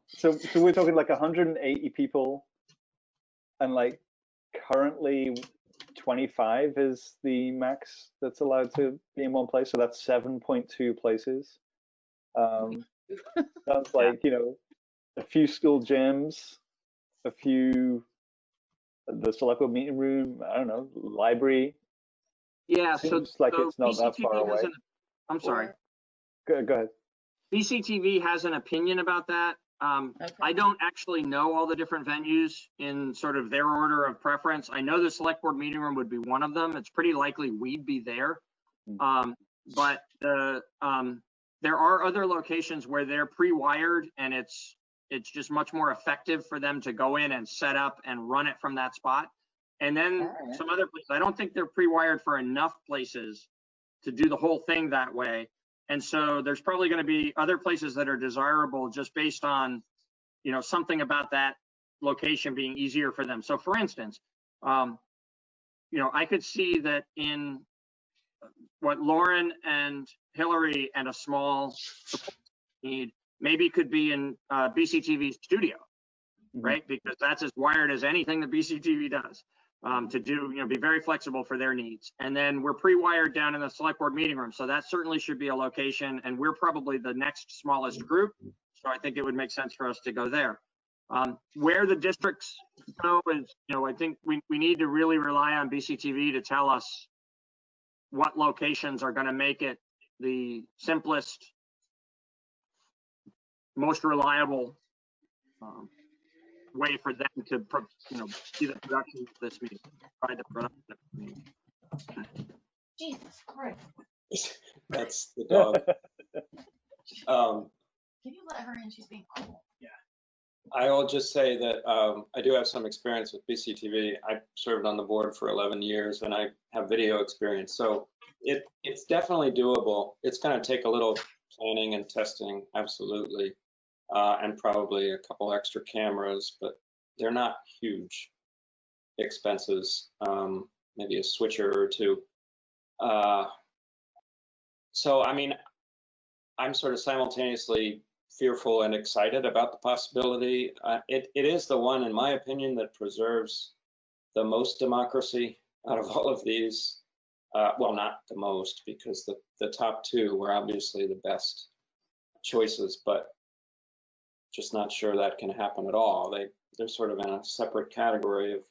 So we're talking like 180 people, and like currently 25 is the max that's allowed to be in one place, so that's 7.2 places. Sounds like, you know, a few school gyms, a few, the select board meeting room, I don't know, library. Yeah, Seems like it's not that far away. I'm sorry. Go ahead. BCTV has an opinion about that. Okay. I don't actually know all the different venues in sort of their order of preference. I know the select board meeting room would be one of them. It's pretty likely we'd be there. But there are other locations where they're pre-wired, and it's just much more effective for them to go in and set up and run it from that spot. And then some other places, I don't think they're pre-wired for enough places to do the whole thing that way. And so there's probably going to be other places that are desirable just based on, you know, something about that location being easier for them. So for instance, you know, I could see that in what Lauren and Hillary and a small need maybe could be in BCTV's studio, right? Because that's as wired as anything that BCTV does. To do, you know, be very flexible for their needs. And then we're pre-wired down in the select board meeting room. So that certainly should be a location, and we're probably the next smallest group. So I think it would make sense for us to go there. Where the districts go is, you know, I think we need to really rely on BCTV to tell us what locations are going to make it the simplest, most reliable way for them to, you know, see the production of this meeting, provide the production of the meeting. Jesus Christ. That's the dog. Can you let her in? She's being cool. Yeah. I will just say that I do have some experience with BCTV. I served on the board for 11 years, and I have video experience. So it's definitely doable. It's going to take a little planning and testing, absolutely. And probably a couple extra cameras, but they're not huge expenses, maybe a switcher or two. So, I mean, I'm sort of simultaneously fearful and excited about the possibility. It is the one, in my opinion, that preserves the most democracy out of all of these. Well, not the most, because the top two were obviously the best choices, but just not sure that can happen at all. They're sort of in a separate category of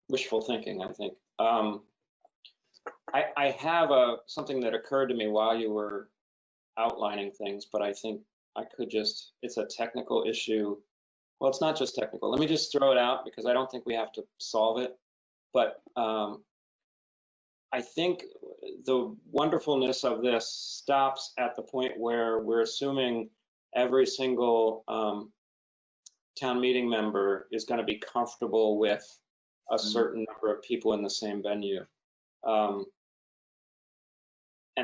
wishful thinking, I think. I have something that occurred to me while you were outlining things, but I think I could just, it's a technical issue. Well, it's not just technical. Let me just throw it out because I don't think we have to solve it. But I think the wonderfulness of this stops at the point where we're assuming every single town meeting member is going to be comfortable with a certain number of people in the same venue. And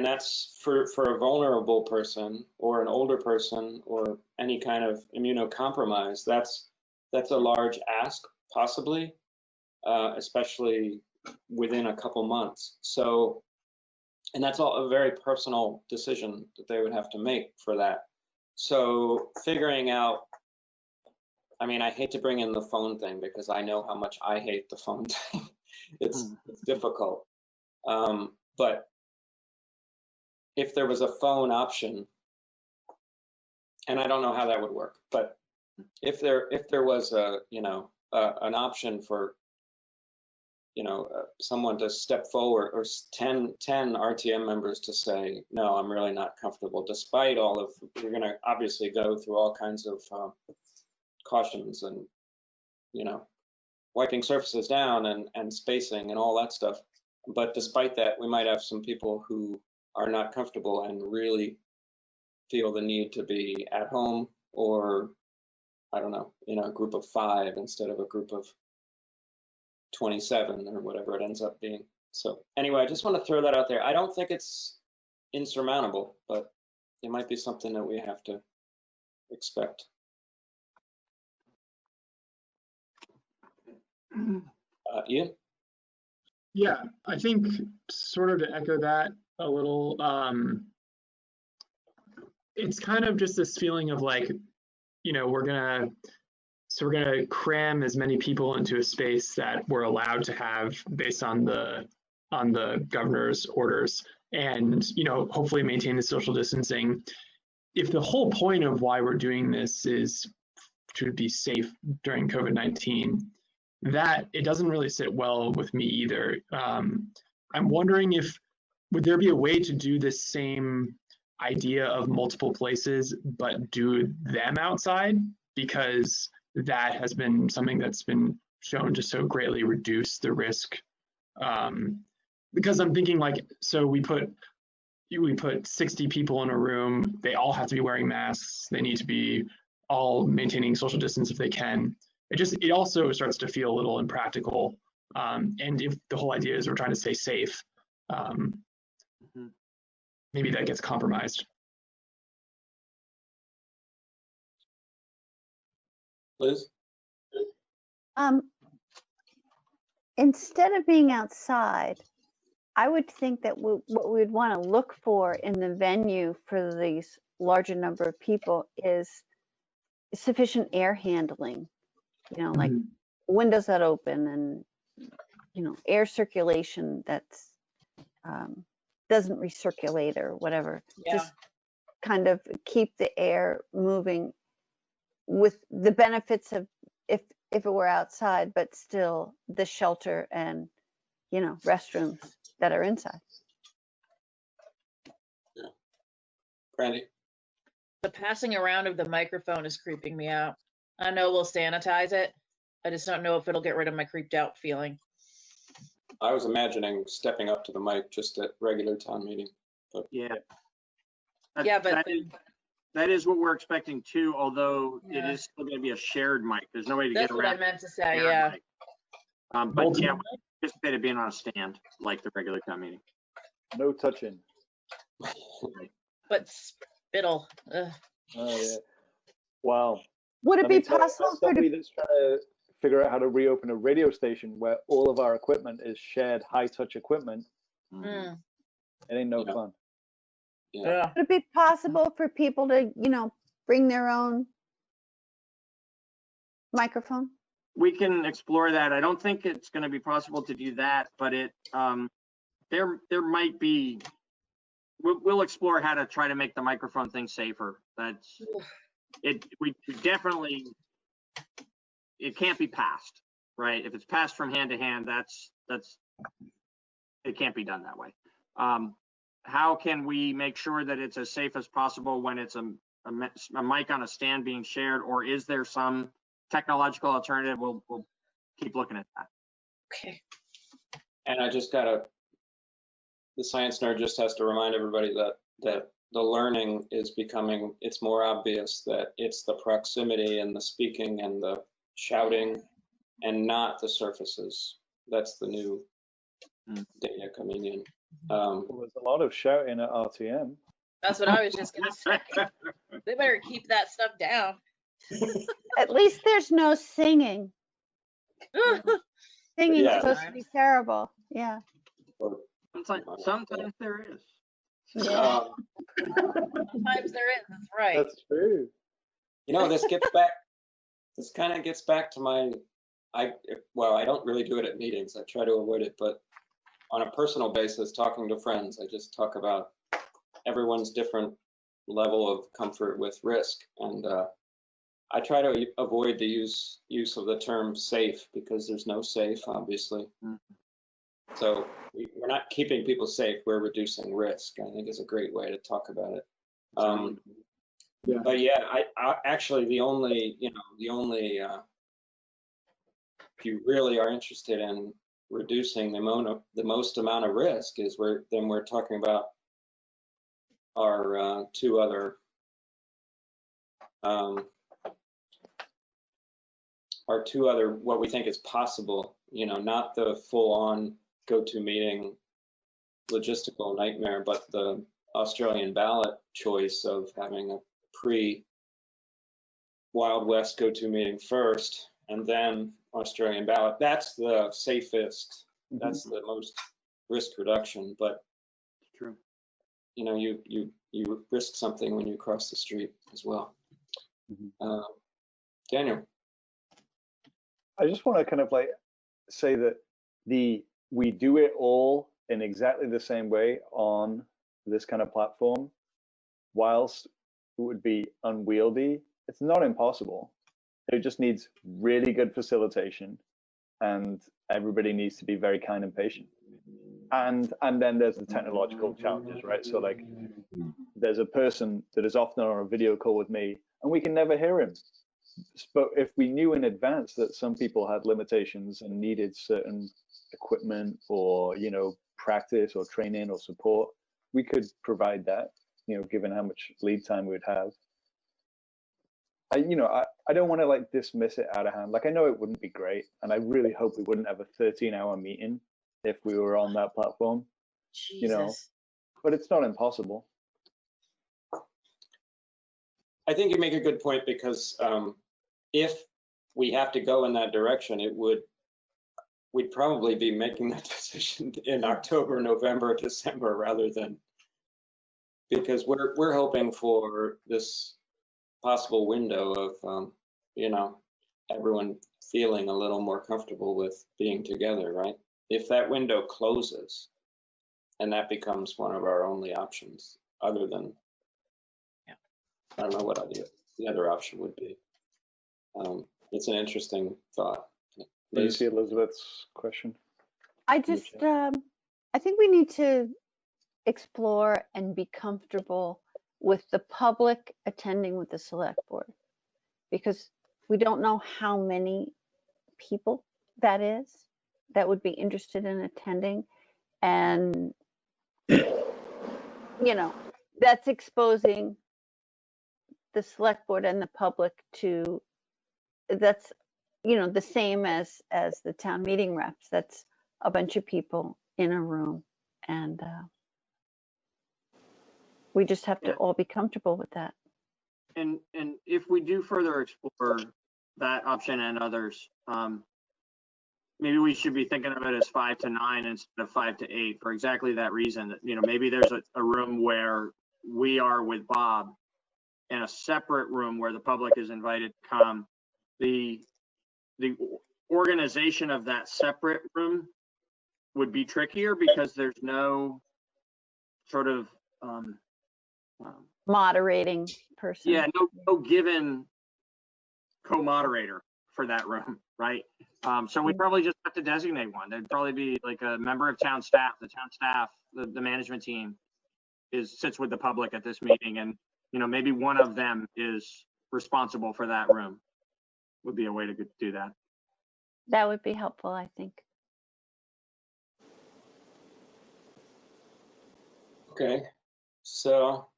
that's for a vulnerable person or an older person or any kind of immunocompromised, that's a large ask, possibly, especially within a couple months. So, and that's all a very personal decision that they would have to make for that. So figuring out, I mean, I hate to bring in the phone thing because I know how much I hate the phone thing. It's difficult. But if there was a phone option, and I don't know how that would work, but if there was a, you know, an option for, you know, someone to step forward, or 10 RTM members to say, no, I'm really not comfortable, despite all of, you're going to obviously go through all kinds of cautions and, you know, wiping surfaces down and spacing and all that stuff. But despite that, we might have some people who are not comfortable and really feel the need to be at home, or I don't know, in a group of 5 instead of a group of 27 or whatever it ends up being. So anyway, I just want to throw that out there. I don't think it's insurmountable, but it might be something that we have to expect. Ian? Yeah, I think sort of to echo that a little, it's kind of just this feeling of like, you know, we're gonna So we're going to cram as many people into a space that we're allowed to have based on the governor's orders, and hopefully maintain the social distancing. If the whole point of why we're doing this is to be safe during COVID-19, that it doesn't really sit well with me either. I'm wondering would there be a way to do this same idea of multiple places, but do them outside? Because that has been something that's been shown to so greatly reduce the risk. Because I'm thinking so we put 60 people in a room, they all have to be wearing masks, they need to be all maintaining social distance if they can. It also starts to feel a little impractical. And if the whole idea is we're trying to stay safe, maybe that gets compromised. Liz? Instead of being outside, I would think that what we would want to look for in the venue for these larger number of people is sufficient air handling, like windows that open and, air circulation that's doesn't recirculate or whatever. Yeah. Just kind of keep the air moving with the benefits of if it were outside, but still the shelter and, restrooms that are inside. Yeah. Brandy? The passing around of the microphone is creeping me out. I know we'll sanitize it. I just don't know if it'll get rid of my creeped out feeling. I was imagining stepping up to the mic just at regular town meeting. But Yeah. Yeah, but that is what we're expecting too, although Yeah. it is still going to be a shared mic. There's no way to that's get what I around. meant to say. shared Yeah. mic. But yeah, we anticipate it being on a stand like the regular town meeting. No touching. But spittle. Ugh. Oh yeah. Wow. Would it be possible for somebody that's trying to figure out how to reopen a radio station where all of our equipment is shared high-touch equipment? Mm. It ain't no Yeah. fun. Yeah. would it be possible for people to, bring their own microphone? We can explore that. I don't think it's going to be possible to do that, but there might be. We'll explore how to try to make the microphone thing safer. That's it. We definitely, it can't be passed, right? If it's passed from hand to hand, that's it can't be done that way. How can we make sure that it's as safe as possible when it's a mic on a stand being shared, or is there some technological alternative? We'll keep looking at that. Okay. And I just the science nerd just has to remind everybody that the learning is becoming, it's more obvious that it's the proximity and the speaking and the shouting and not the surfaces. That's the new data coming in. Well, there's a lot of shouting at RTM. That's what I was just gonna say. They better keep that stuff down. At least there's no singing. Singing's Yeah. supposed to be terrible. Yeah. Sometimes there is. Yeah. Sometimes there is. That's right. That's true. This kind of gets back to I don't really do it at meetings. I try to avoid it, but on a personal basis, talking to friends, I just talk about everyone's different level of comfort with risk. And I try to avoid the use of the term safe because there's no safe, obviously. So we're not keeping people safe, we're reducing risk. I think is a great way to talk about it. But yeah, I actually, the only, if you really are interested in reducing the most amount of risk is we're talking about our two other what we think is possible, not the full-on go-to-meeting logistical nightmare, but the Australian ballot choice of having a pre-Wild West go-to-meeting first, and then Australian ballot. That's the safest. That's the most risk reduction. But true. You risk something when you cross the street as well. Daniel. I just want to kind of like say that we do it all in exactly the same way on this kind of platform, whilst it would be unwieldy. It's not impossible. It just needs really good facilitation, and everybody needs to be very kind and patient. And then there's the technological challenges, right? So like, there's a person that is often on a video call with me, and we can never hear him. But if we knew in advance that some people had limitations and needed certain equipment or, you know, practice or training or support, we could provide that, you know, given how much lead time we'd have. I don't want to like dismiss it out of hand. Like, I know it wouldn't be great, and I really hope we wouldn't have a 13-hour meeting if we were on that platform. Jesus. You know, but it's not impossible. I think you make a good point, because if we have to go in that direction, we'd probably be making that decision in October, November, December, rather than, because we're hoping for this possible window of you know, everyone feeling a little more comfortable with being together, right? If that window closes, and that becomes one of our only options, other than, I don't know what the other option would be. It's an interesting thought. Did you see Elizabeth's question? I just, I think we need to explore and be comfortable with the public attending with the select board, because we don't know how many people that is that would be interested in attending. And, you know, that's exposing the select board and the public to, that's, you know, the same as the town meeting reps. That's a bunch of people in a room, and we just have to all be comfortable with that. And if we do further explore that option and others, maybe we should be thinking of it as 5 to 9 instead of 5 to 8 for exactly that reason. That, you know, maybe there's a room where we are with Bob, and a separate room where the public is invited to come. The organization of that separate room would be trickier, because there's no sort of Moderating person. yeah, no given co-moderator for that room, right? So we'd probably just have to designate one. There'd probably be like a member of town staff. The town staff, the management team sits with the public at this meeting, and, you know, maybe one of them is responsible for that room. Would be a way to do that. That would be helpful, I think. Okay, so,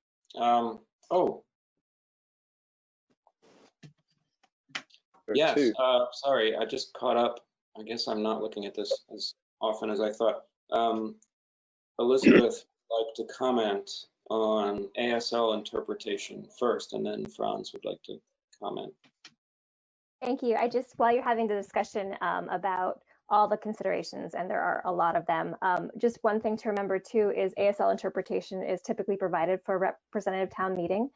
yes, sorry, I just caught up. I guess I'm not looking at this as often as I thought. Elizabeth would like to comment on ASL interpretation first, and then Franz would like to comment. Thank you. I just, while you're having the discussion about all the considerations, and there are a lot of them, just one thing to remember too is ASL interpretation is typically provided for a representative town meeting.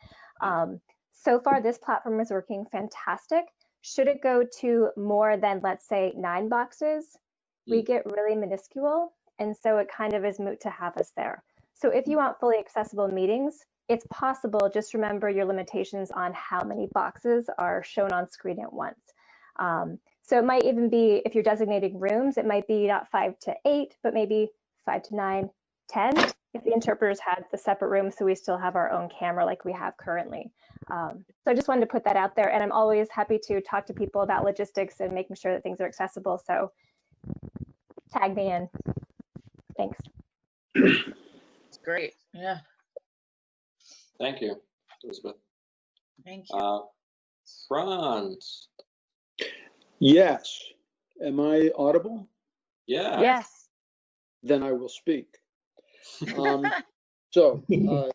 So far, this platform is working fantastic. Should it go to more than, let's say, 9 boxes, we get really minuscule, and so it kind of is moot to have us there. So if you want fully accessible meetings, it's possible. Just remember your limitations on how many boxes are shown on screen at once. So it might even be, if you're designating rooms, it might be not 5 to 8, but maybe 5 to 9, 10, if the interpreters had the separate rooms, so we still have our own camera like we have currently. So I just wanted to put that out there, and I'm always happy to talk to people about logistics and making sure that things are accessible. So tag me in. Thanks. It's great. Yeah. Thank you, Elizabeth. Thank you. Franz. Yes. Am I audible? Yeah. Yes. Then I will speak. So, for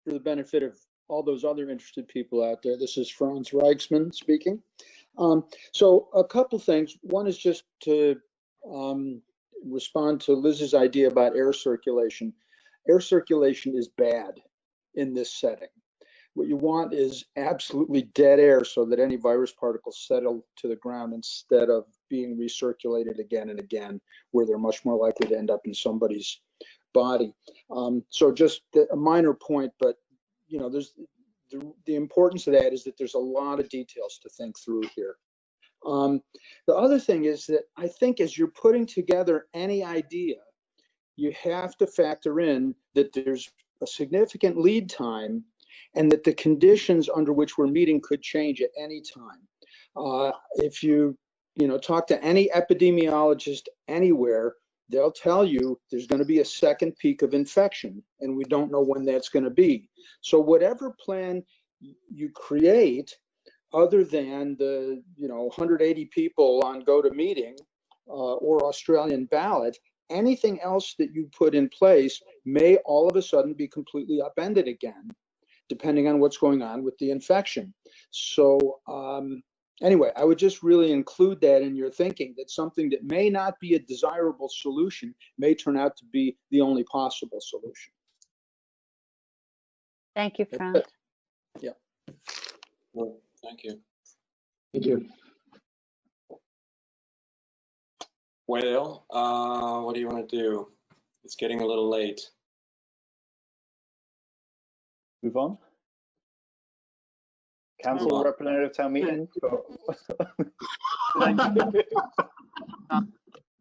the benefit of all those other interested people out there, this is Franz Reichsman speaking. So a couple things. One is just to respond to Liz's idea about air circulation. Air circulation is bad in this setting. What you want is absolutely dead air so that any virus particles settle to the ground instead of being recirculated again and again, where they're much more likely to end up in somebody's body. So just a minor point, but you know, there's the importance of that is that there's a lot of details to think through here. The other thing is that I think as you're putting together any idea, you have to factor in that there's a significant lead time and that the conditions under which we're meeting could change at any time. If you talk to any epidemiologist anywhere, they'll tell you there's going to be a second peak of infection, and we don't know when that's going to be. So whatever plan you create, other than the 180 people on GoToMeeting or Australian ballot, anything else that you put in place may all of a sudden be completely upended again, depending on what's going on with the infection. So anyway, I would just really include that in your thinking, that something that may not be a desirable solution may turn out to be the only possible solution. Thank you, Franz. Yeah. Well, thank you. Thank you. Well, what do you want to do? It's getting a little late. Move on. Cancel Move on. representative town meeting.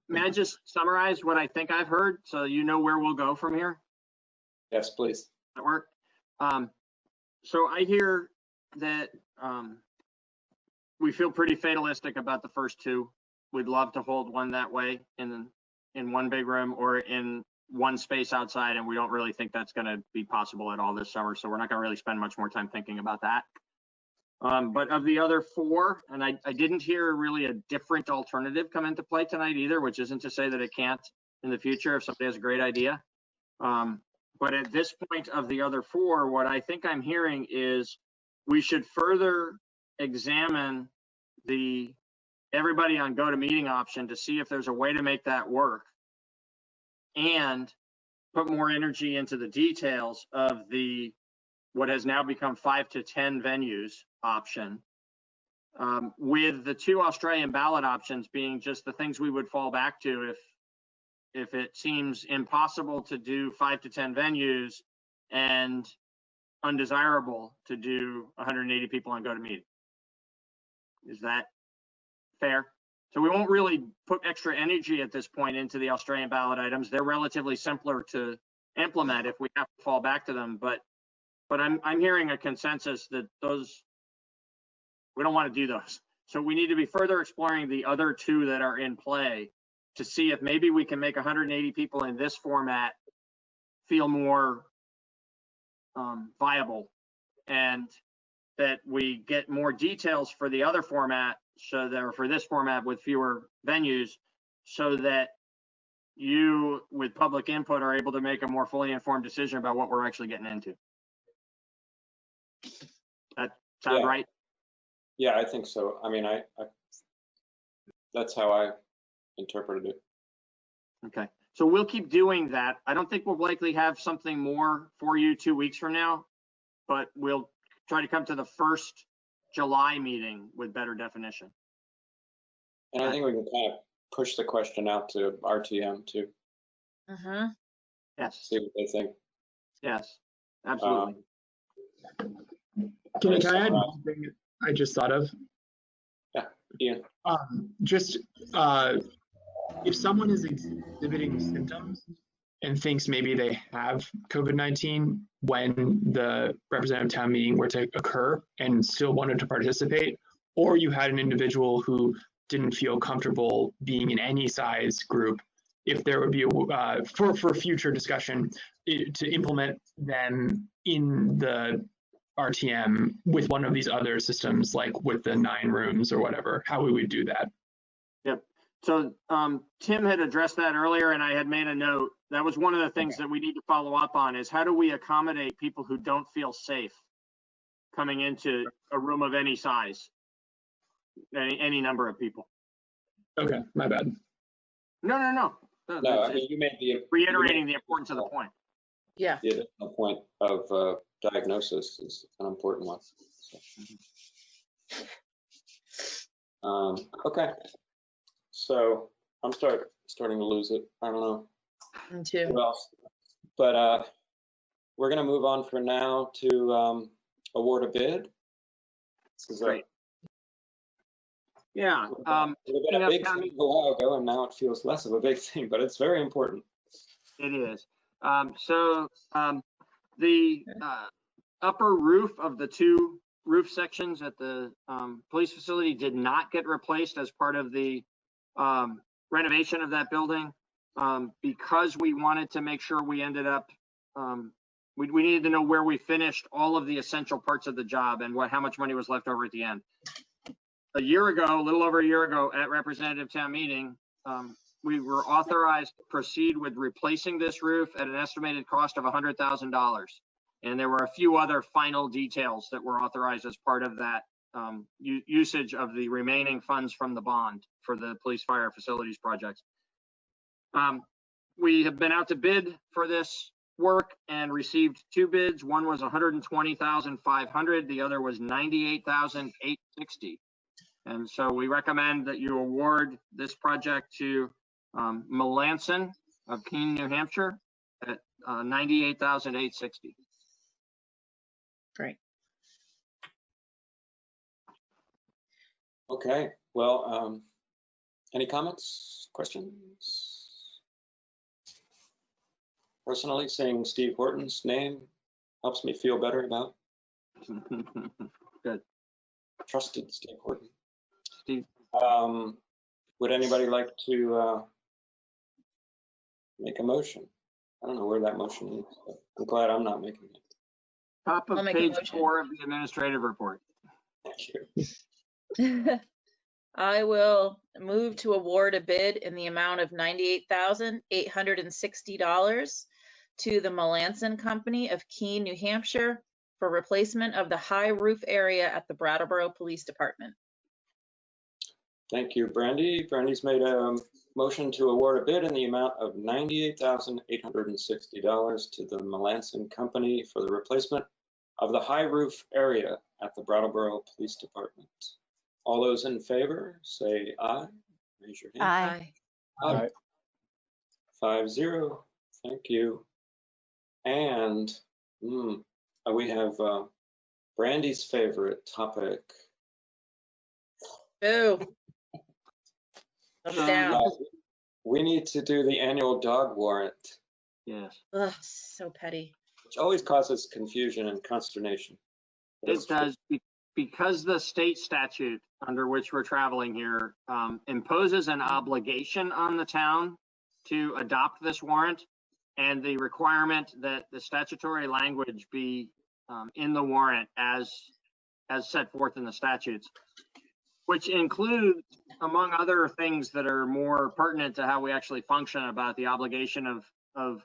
May I just summarize what I think I've heard so you know where we'll go from here? Yes, please. That work? So I hear that we feel pretty fatalistic about the first two. We'd love to hold one that way in one big room or in one space outside, and we don't really think that's going to be possible at all this summer. So we're not going to really spend much more time thinking about that. But of the other four, and I didn't hear really a different alternative come into play tonight either, which isn't to say that it can't in the future if somebody has a great idea. But at this point of the other four, what I think I'm hearing is we should further examine the everybody on GoToMeeting option to see if there's a way to make that work and put more energy into the details of the what has now become 5 to 10 venues option, with the two Australian ballot options being just the things we would fall back to if it seems impossible to do 5 to 10 venues and undesirable to do 180 people on GoToMeeting. Is that fair? So we won't really put extra energy at this point into the Australian ballot items. They're relatively simpler to implement if we have to fall back to them, but I'm hearing a consensus that those, we don't want to do those. So we need to be further exploring the other two that are in play to see if maybe we can make 180 people in this format feel more viable, and that we get more details for the other format, so that, or for this format with fewer venues, so that you with public input are able to make a more fully informed decision about what we're actually getting into. That sound right? Yeah, I think so. I mean, I that's how I interpreted it. Okay, so we'll keep doing that. I don't think we'll likely have something more for you 2 weeks from now, but we'll try to come to the first July meeting with better definition. And I think we can kind of push the question out to RTM too. Mm-hmm. Yes. See what they think. Yes, absolutely. Can I add one thing I just thought of? Yeah, Ian. Just if someone is exhibiting symptoms and thinks maybe they have COVID-19 when the representative town meeting were to occur and still wanted to participate, or you had an individual who didn't feel comfortable being in any size group, if there would be a, for future discussion, to implement them in the RTM with one of these other systems, like with the 9 rooms or whatever, how we would do that. Yep. So Tim had addressed that earlier, and I had made a note. That was one of the things that we need to follow up on, is how do we accommodate people who don't feel safe coming into a room of any size, any number of people. Okay, my bad. No. No, I mean, you made the reiterating the importance of the point. Yeah. the additional point of diagnosis is an important one. So, okay, so I'm starting to lose it. I don't know Me too. who else, but we're going to move on for now to award a bid. This is Great. Yeah. it had been a big thing a while ago, and now it feels less of a big thing, but it's very important. It is. The upper roof of the two roof sections at the police facility did not get replaced as part of the renovation of that building because we wanted to make sure we ended up, we needed to know where we finished all of the essential parts of the job and how much money was left over at the end. A little over a year ago at representative town meeting, we were authorized to proceed with replacing this roof at an estimated cost of $100,000. And there were a few other final details that were authorized as part of that usage of the remaining funds from the bond for the police fire facilities projects. We have been out to bid for this work and received two bids. One was $120,500. The other was $98,860. And so we recommend that you award this project to Melanson of Keene, New Hampshire at $98,860. Great. Okay, well, any comments, questions? Personally, saying Steve Horton's name helps me feel better about Good. Trusted Steve Horton. Steve. Would anybody like to make a motion? I don't know where that motion is, but I'm glad I'm not making it. Top of page 4 of the administrative report. Thank you. I will move to award a bid in the amount of $98,860 to the Melanson Company of Keene, New Hampshire for replacement of the high roof area at the Brattleboro Police Department. Thank you, Brandy. Brandy's made a motion to award a bid in the amount of $98,860 to the Melanson Company for the replacement of the high roof area at the Brattleboro Police Department. All those in favor, say aye. Raise your hand. Aye. Aye. 5-0. Thank you. And we have Brandy's favorite topic. Ooh. Down. We need to do the annual dog warrant. Yes. Ugh, so petty. Which always causes confusion and consternation. It does, because the state statute under which we're traveling here imposes an obligation on the town to adopt this warrant, and the requirement that the statutory language be in the warrant as set forth in the statutes, which include, among other things that are more pertinent to how we actually function, about the obligation of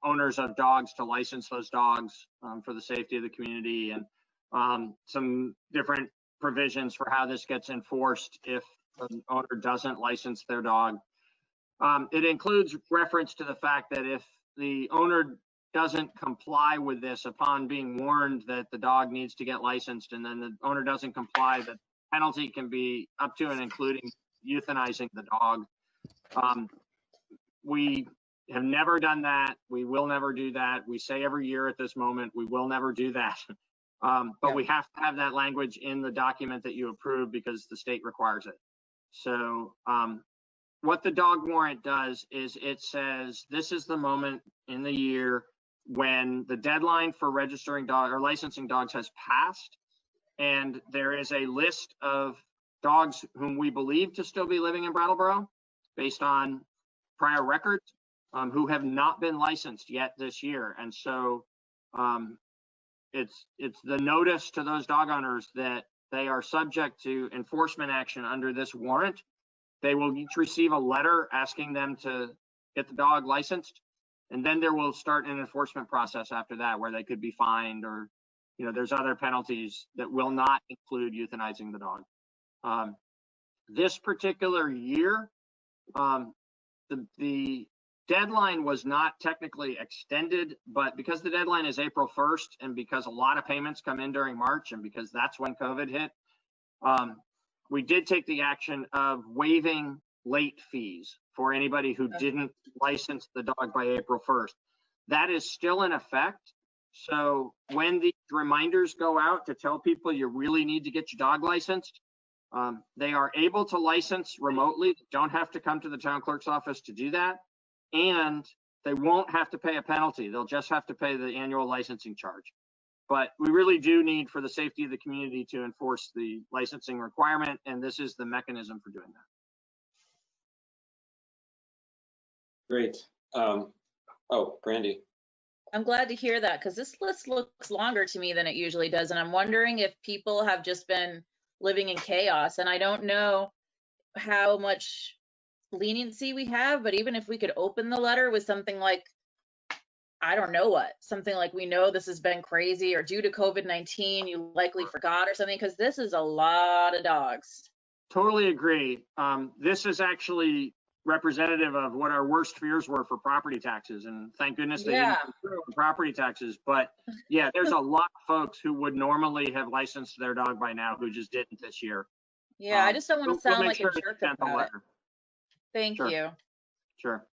owners of dogs to license those dogs for the safety of the community, and some different provisions for how this gets enforced if an owner doesn't license their dog. It includes reference to the fact that if the owner doesn't comply with this upon being warned that the dog needs to get licensed, and then the owner doesn't comply, the penalty can be up to and including euthanizing the dog. We have never done that. We will never do that. We say every year at this moment, we will never do that. But we have to have that language in the document that you approve because the state requires it. So what the dog warrant does is it says this is the moment in the year when the deadline for registering dog or licensing dogs has passed, and there is a list of dogs whom we believe to still be living in Brattleboro based on prior records who have not been licensed yet this year. And so it's the notice to those dog owners that they are subject to enforcement action under this warrant. They will each receive a letter asking them to get the dog licensed, and then there will start an enforcement process after that where they could be fined, or there's other penalties that will not include euthanizing the dog. This particular year, the deadline was not technically extended, but because the deadline is April 1st and because a lot of payments come in during March and because that's when COVID hit, we did take the action of waiving late fees for anybody who didn't license the dog by April 1st. That is still in effect. So when the reminders go out to tell people you really need to get your dog licensed, they are able to license remotely, don't have to come to the town clerk's office to do that, and they won't have to pay a penalty. They'll just have to pay the annual licensing charge. But we really do need, for the safety of the community, to enforce the licensing requirement, and this is the mechanism for doing that. Great. Oh, Brandy. I'm glad to hear that, because this list looks longer to me than it usually does. And I'm wondering if people have just been living in chaos. And I don't know how much leniency we have, but even if we could open the letter with something like, I don't know what, something like, we know this has been crazy, or due to COVID-19, you likely forgot, or something, because this is a lot of dogs. Totally agree. This is actually representative of what our worst fears were for property taxes, and thank goodness they didn't come through on property taxes. But yeah, there's a lot of folks who would normally have licensed their dog by now who just didn't this year. Yeah, I just don't want to sound like a sure jerk about it. Thank you. Sure.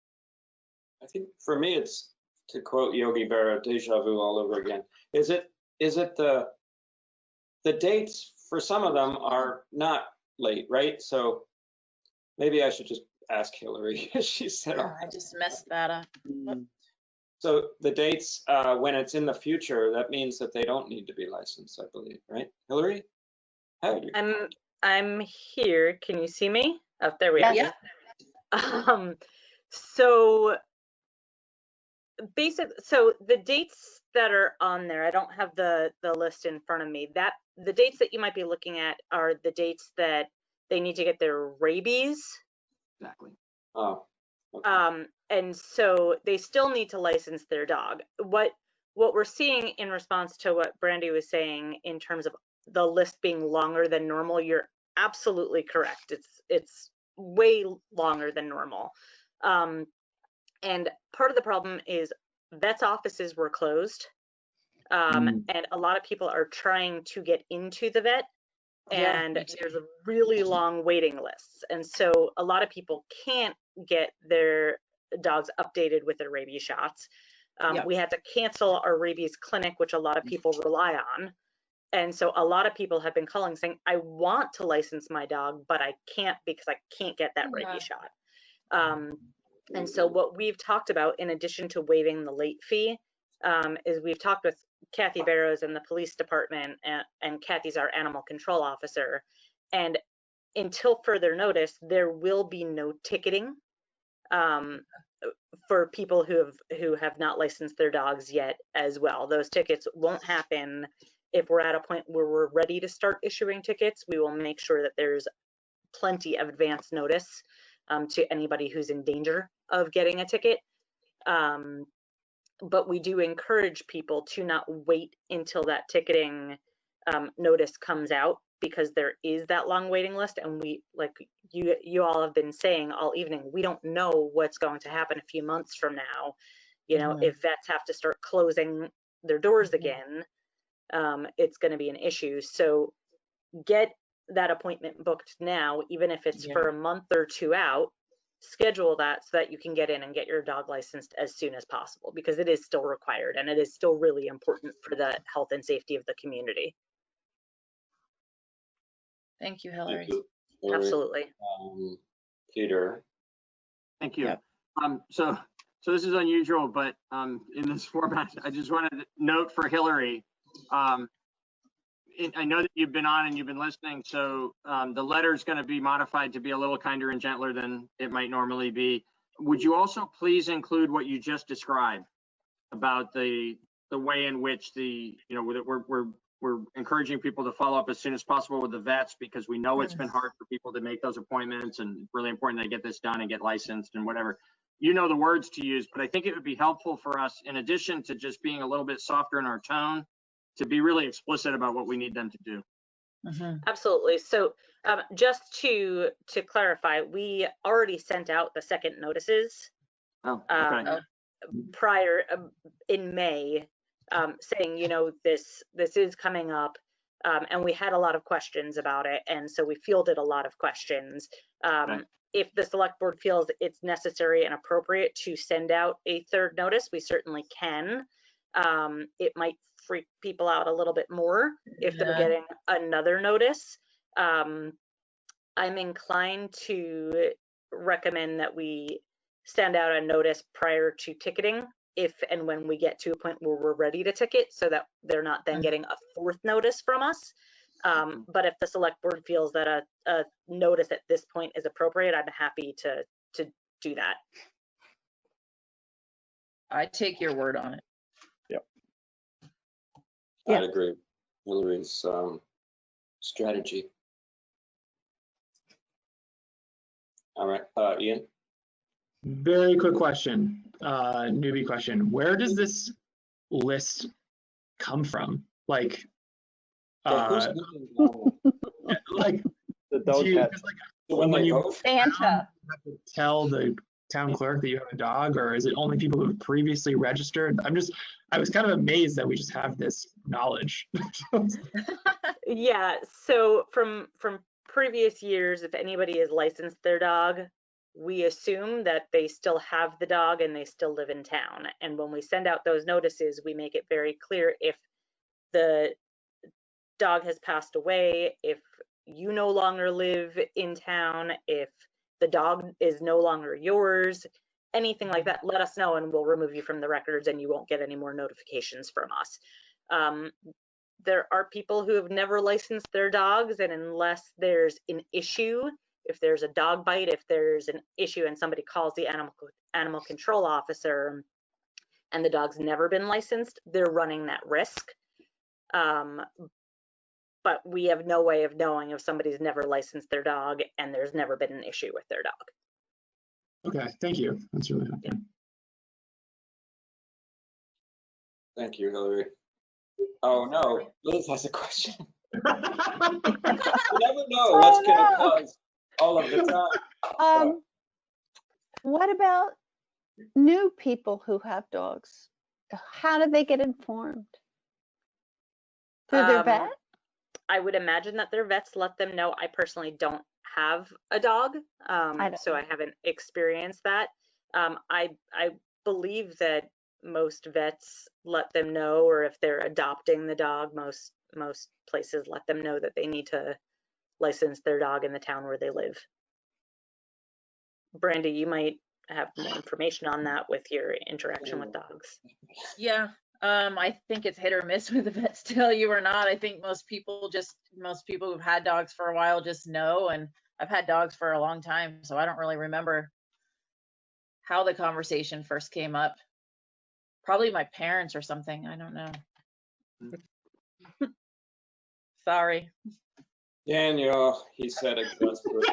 I think for me, it's, to quote Yogi Berra, deja vu all over again. Is it the dates for some of them are not late, right? So maybe I should just ask Hillary. She said, Oh, I just messed that up. So the dates, when it's in the future, that means that they don't need to be licensed, I believe, right? Hillary? How I'm here. Can you see me? Oh, there we are. Yeah. So so the dates that are on there, I don't have the list in front of me. That the dates that you might be looking at are the dates that they need to get their rabies. Exactly. Oh. Okay. And so they still need to license their dog. What we're seeing in response to what Brandy was saying in terms of the list being longer than normal, you're absolutely correct. It's way longer than normal. And part of the problem is vets' offices were closed, and a lot of people are trying to get into the vet, and there's a really long waiting lists. And so a lot of people can't get their dogs updated with their rabies shots. We had to cancel our rabies clinic, which a lot of people rely on. And so a lot of people have been calling saying, I want to license my dog, but I can't because I can't get that rabies shot. And so what we've talked about, in addition to waiving the late fee, is we've talked with Kathy Barrows in the police department, and Kathy's our animal control officer. And until further notice, there will be no ticketing for people who have not licensed their dogs yet as well. Those tickets won't happen. If we're at a point where we're ready to start issuing tickets, we will make sure that there's plenty of advance notice to anybody who's in danger of getting a ticket. But we do encourage people to not wait until that ticketing notice comes out, because there is that long waiting list. And we, like you all have been saying all evening, we don't know what's going to happen a few months from now. You know, if vets have to start closing their doors again, it's going to be an issue. So get that appointment booked now, even if it's for a month or two out. Schedule that so that you can get in and get your dog licensed as soon as possible, because it is still required and it is still really important for the health and safety of the community. Thank you, Hillary. Thank you, Hillary. Absolutely. Peter. Thank you. So this is unusual, but in this format, I just wanted to note for Hillary, I know that you've been on and you've been listening, so the letter is going to be modified to be a little kinder and gentler than it might normally be. Would you also please include what you just described about the way in which we're encouraging people to follow up as soon as possible with the vets, because we know it's been hard for people to make those appointments, and it's really important they get this done and get licensed and whatever. You know the words to use, but I think it would be helpful for us, in addition to just being a little bit softer in our tone, to be really explicit about what we need them to do. Absolutely. So just to clarify, we already sent out the second notices Oh, okay. Prior in May, saying, you know, this is coming up, and we had a lot of questions about it, and so we fielded a lot of questions. Okay. If the select board feels it's necessary and appropriate to send out a third notice, we certainly can. It might freak people out a little bit more if they're getting another notice. I'm inclined to recommend that we send out a notice prior to ticketing if and when we get to a point where we're ready to ticket, so that they're not then getting a fourth notice from us. But if the select board feels that a notice at this point is appropriate, I'm happy to do that. I take your word on it. Yep. I'd agree with Hillary's strategy. All right, Ian? Very quick question, newbie question. Where does this list come from? Like, Yeah, like The dog do you, cat. 'cause, like, when when they you vote? Santa. you have to tell the town clerk that you have a dog, or is it only people who have previously registered? I was kind of amazed that we just have this knowledge. Yeah, so from previous years, if anybody has licensed their dog, we assume that they still have the dog and they still live in town. And when we send out those notices, we make it very clear if the dog has passed away, if you no longer live in town, if the dog is no longer yours, anything like that, let us know and we'll remove you from the records and you won't get any more notifications from us. There are people who have never licensed their dogs, and unless there's an issue, if there's a dog bite, if there's an issue and somebody calls the animal control officer and the dog's never been licensed, they're running that risk. But we have no way of knowing if somebody's never licensed their dog and there's never been an issue with their dog. Okay, thank you. That's really helpful. Thank you, Hillary. Oh no, Liz has a question. You never know what's going to cause all of the time. What about new people who have dogs? How do they get informed? Through their vet? I would imagine that their vets let them know. I personally don't have a dog, so I haven't experienced that. I believe that most vets let them know, or if they're adopting the dog, most places let them know that they need to license their dog in the town where they live. Brandy, you might have more information on that with your interaction with dogs. Yeah, I think it's hit or miss with the vets tell you or not. I think most people who've had dogs for a while just know, and I've had dogs for a long time, so I don't really remember how the conversation first came up. Probably my parents or something, I don't know. Sorry. Daniel, he said it desperately.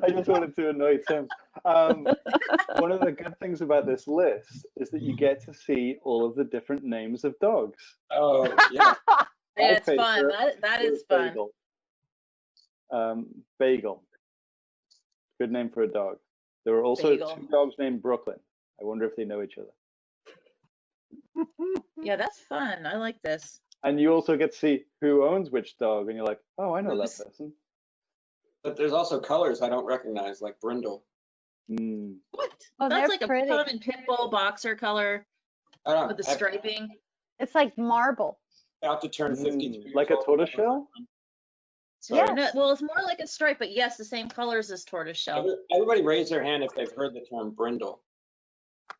I just wanted to annoy Tim. One of the good things about this list is that you get to see all of the different names of dogs. Oh, yeah. Yeah, it's fun. That is fun. Bagel. Good name for a dog. There are also Bagel. 2 dogs named Brooklyn. I wonder if they know each other. Yeah, that's fun. I like this. And you also get to see who owns which dog, and you're like, oh, I know that person. But there's also colors I don't recognize, like Brindle. What? Oh, That's they're like pretty. a common pit bull boxer color with the striping. It's like marble. About to turn 53. Like a tortoiseshell? Yes. No, well, it's more like a stripe, but yes, the same colors as tortoiseshell. Everybody raise their hand if they've heard the term Brindle.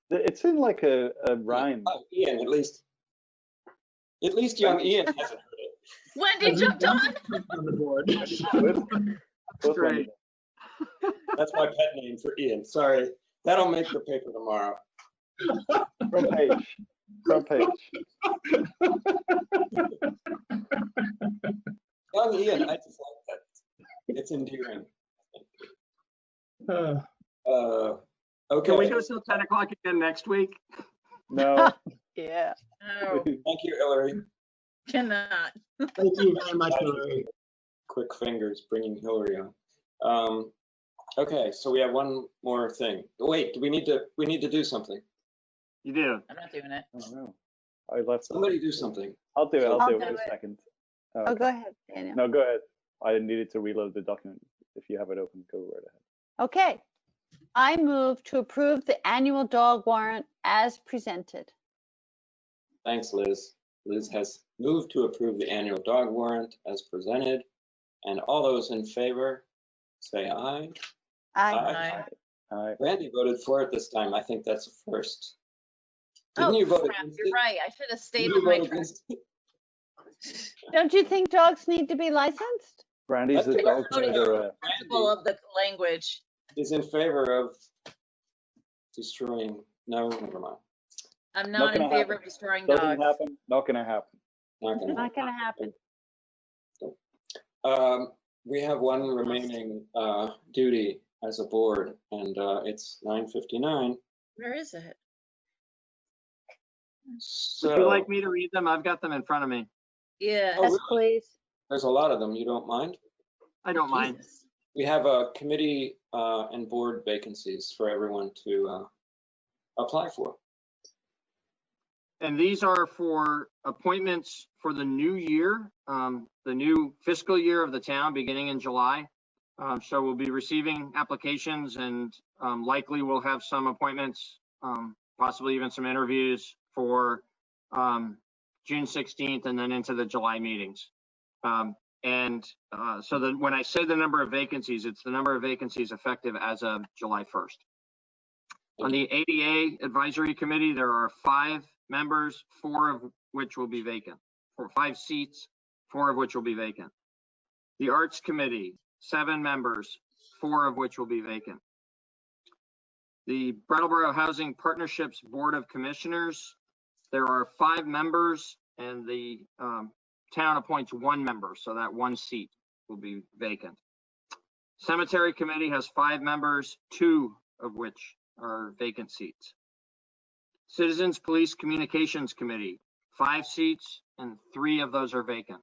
It's in like a rhyme. Oh, Ian, at least young Ian hasn't heard it. Wendy jumped on. On the board. Both Great. That's my pet name for Ian. Sorry. That'll make the paper tomorrow. Front page. Front page. Young Ian, I just like that. It's endearing. Okay. Can we go till 10 o'clock again next week? No. Yeah. No, Thank you, Hillary. cannot. Thank you very much, Hillary. Quick fingers bringing Hillary on. Okay, so we have one more thing. Wait, we need to do something. You do. I'm not doing it. Oh, no. I left. Somebody do something. I'll do it. I'll do it do in a it. second. Oh, Okay. go ahead, Daniel. No, go ahead. I needed to reload the document. If you have it open, go right ahead. Okay. I move to approve the annual dog warrant as presented. Thanks, Liz. Liz has moved to approve the annual dog warrant as presented. And all those in favor, say aye. Aye. Aye. Randy voted for it this time. I think that's a first. Didn't Oh, you vote crap, against you're it? right. I should have stayed Did with you my vote track. against it? Don't you think dogs need to be licensed? Brandy's the Okay. dog Voting whisperer. principle of the language. Is in favor of destroying, no, never mind. I'm Not not in gonna favor happen. of destroying Doesn't dogs. happen. Not gonna happen. Not gonna Not going to happen. We have one remaining duty as a board, and it's 9:59. Where is it? So Would you like me to read them? I've got them in front of me. Yeah. Oh, Yes, really? please. There's a lot of them. You don't mind? I don't mind. Jesus. We have a committee and board vacancies for everyone to apply for. And these are for appointments for the new year, the new fiscal year of the town beginning in July. So we'll be receiving applications and likely we'll have some appointments, possibly even some interviews for June 16th and then into the July meetings. So that when I say the number of vacancies, it's the number of vacancies effective as of July 1st. On the ADA Advisory Committee, there are 5 members, 4 of which will be vacant, for 5 seats, 4 of which will be vacant. The Arts Committee, 7 members, 4 of which will be vacant. The Brattleboro Housing Partnerships Board of Commissioners, there are 5 members and the town appoints 1 member, so that 1 seat will be vacant. Cemetery Committee has 5 members, 2 of which are vacant seats. Citizens Police Communications Committee, 5 seats and 3 of those are vacant.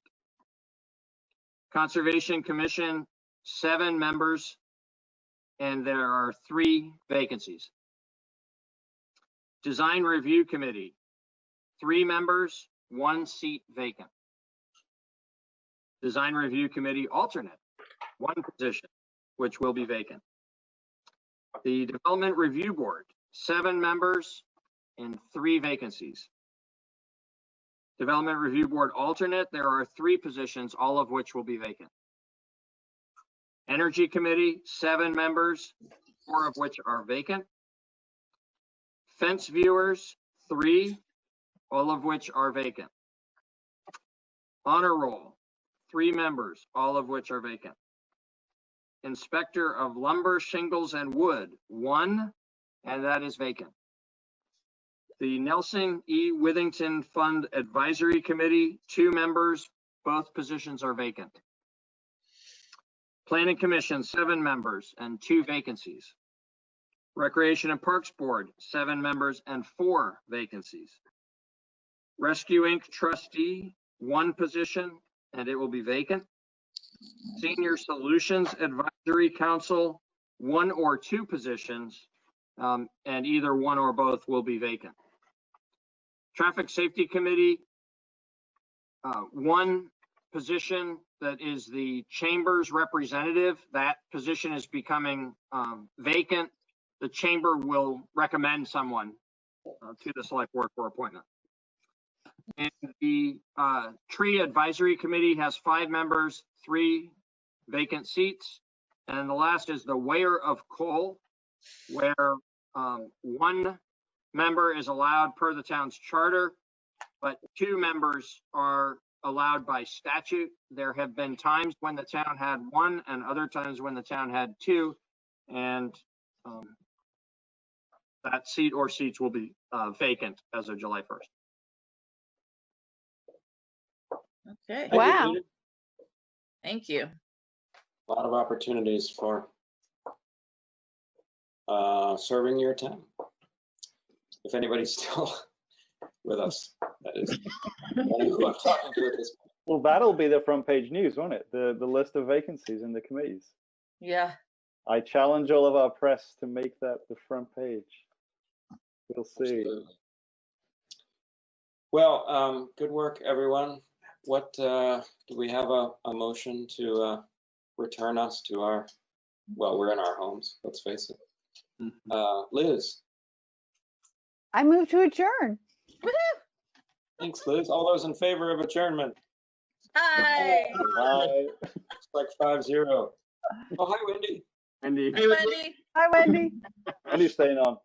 Conservation Commission, 7 members and there are 3 vacancies. Design Review Committee, 3 members, 1 seat vacant. Design Review Committee alternate, 1 position, which will be vacant. The Development Review Board, 7 members and 3 vacancies. Development Review Board alternate, there are 3 positions, all of which will be vacant. Energy Committee, 7 members, 4 of which are vacant. Fence Viewers, 3, all of which are vacant. Honor Roll, 3 members, all of which are vacant. Inspector of Lumber, Shingles, and Wood, 1, and that is vacant. The Nelson E. Withington Fund Advisory Committee, 2 members, both positions are vacant. Planning Commission, 7 members and 2 vacancies. Recreation and Parks Board, 7 members and 4 vacancies. Rescue Inc. Trustee, 1 position, and it will be vacant. Senior Solutions Advisory Council, 1 or 2 positions, and either 1 or both will be vacant. Traffic Safety Committee, 1 position that is the Chamber's representative. That position is becoming vacant. The Chamber will recommend someone to the Select Board for appointment. And the Tree Advisory Committee has 5 members, 3 vacant seats. And the last is the Weigher of Coal, where 1 member is allowed per the town's charter, but 2 members are allowed by statute. There have been times when the town had 1 and other times when the town had 2, and that seat or seats will be vacant as of July 1st. Okay. Wow. Thank you. A lot of opportunities for serving your town. If anybody's still with us, that is who I'm talking to at this point. Well, that'll be the front page news, won't it? The list of vacancies in the committees. Yeah. I challenge all of our press to make that the front page. We'll see. Absolutely. Well, good work, everyone. What do we have a motion to return us to our, well, we're in our homes, let's face it. Liz, I move to adjourn. thanks, Liz. All those in favor of adjournment? Hi. Bye. It's like 5-0. Oh, hi, Wendy. Wendy. Wendy. Hi, Wendy. Wendy's staying on.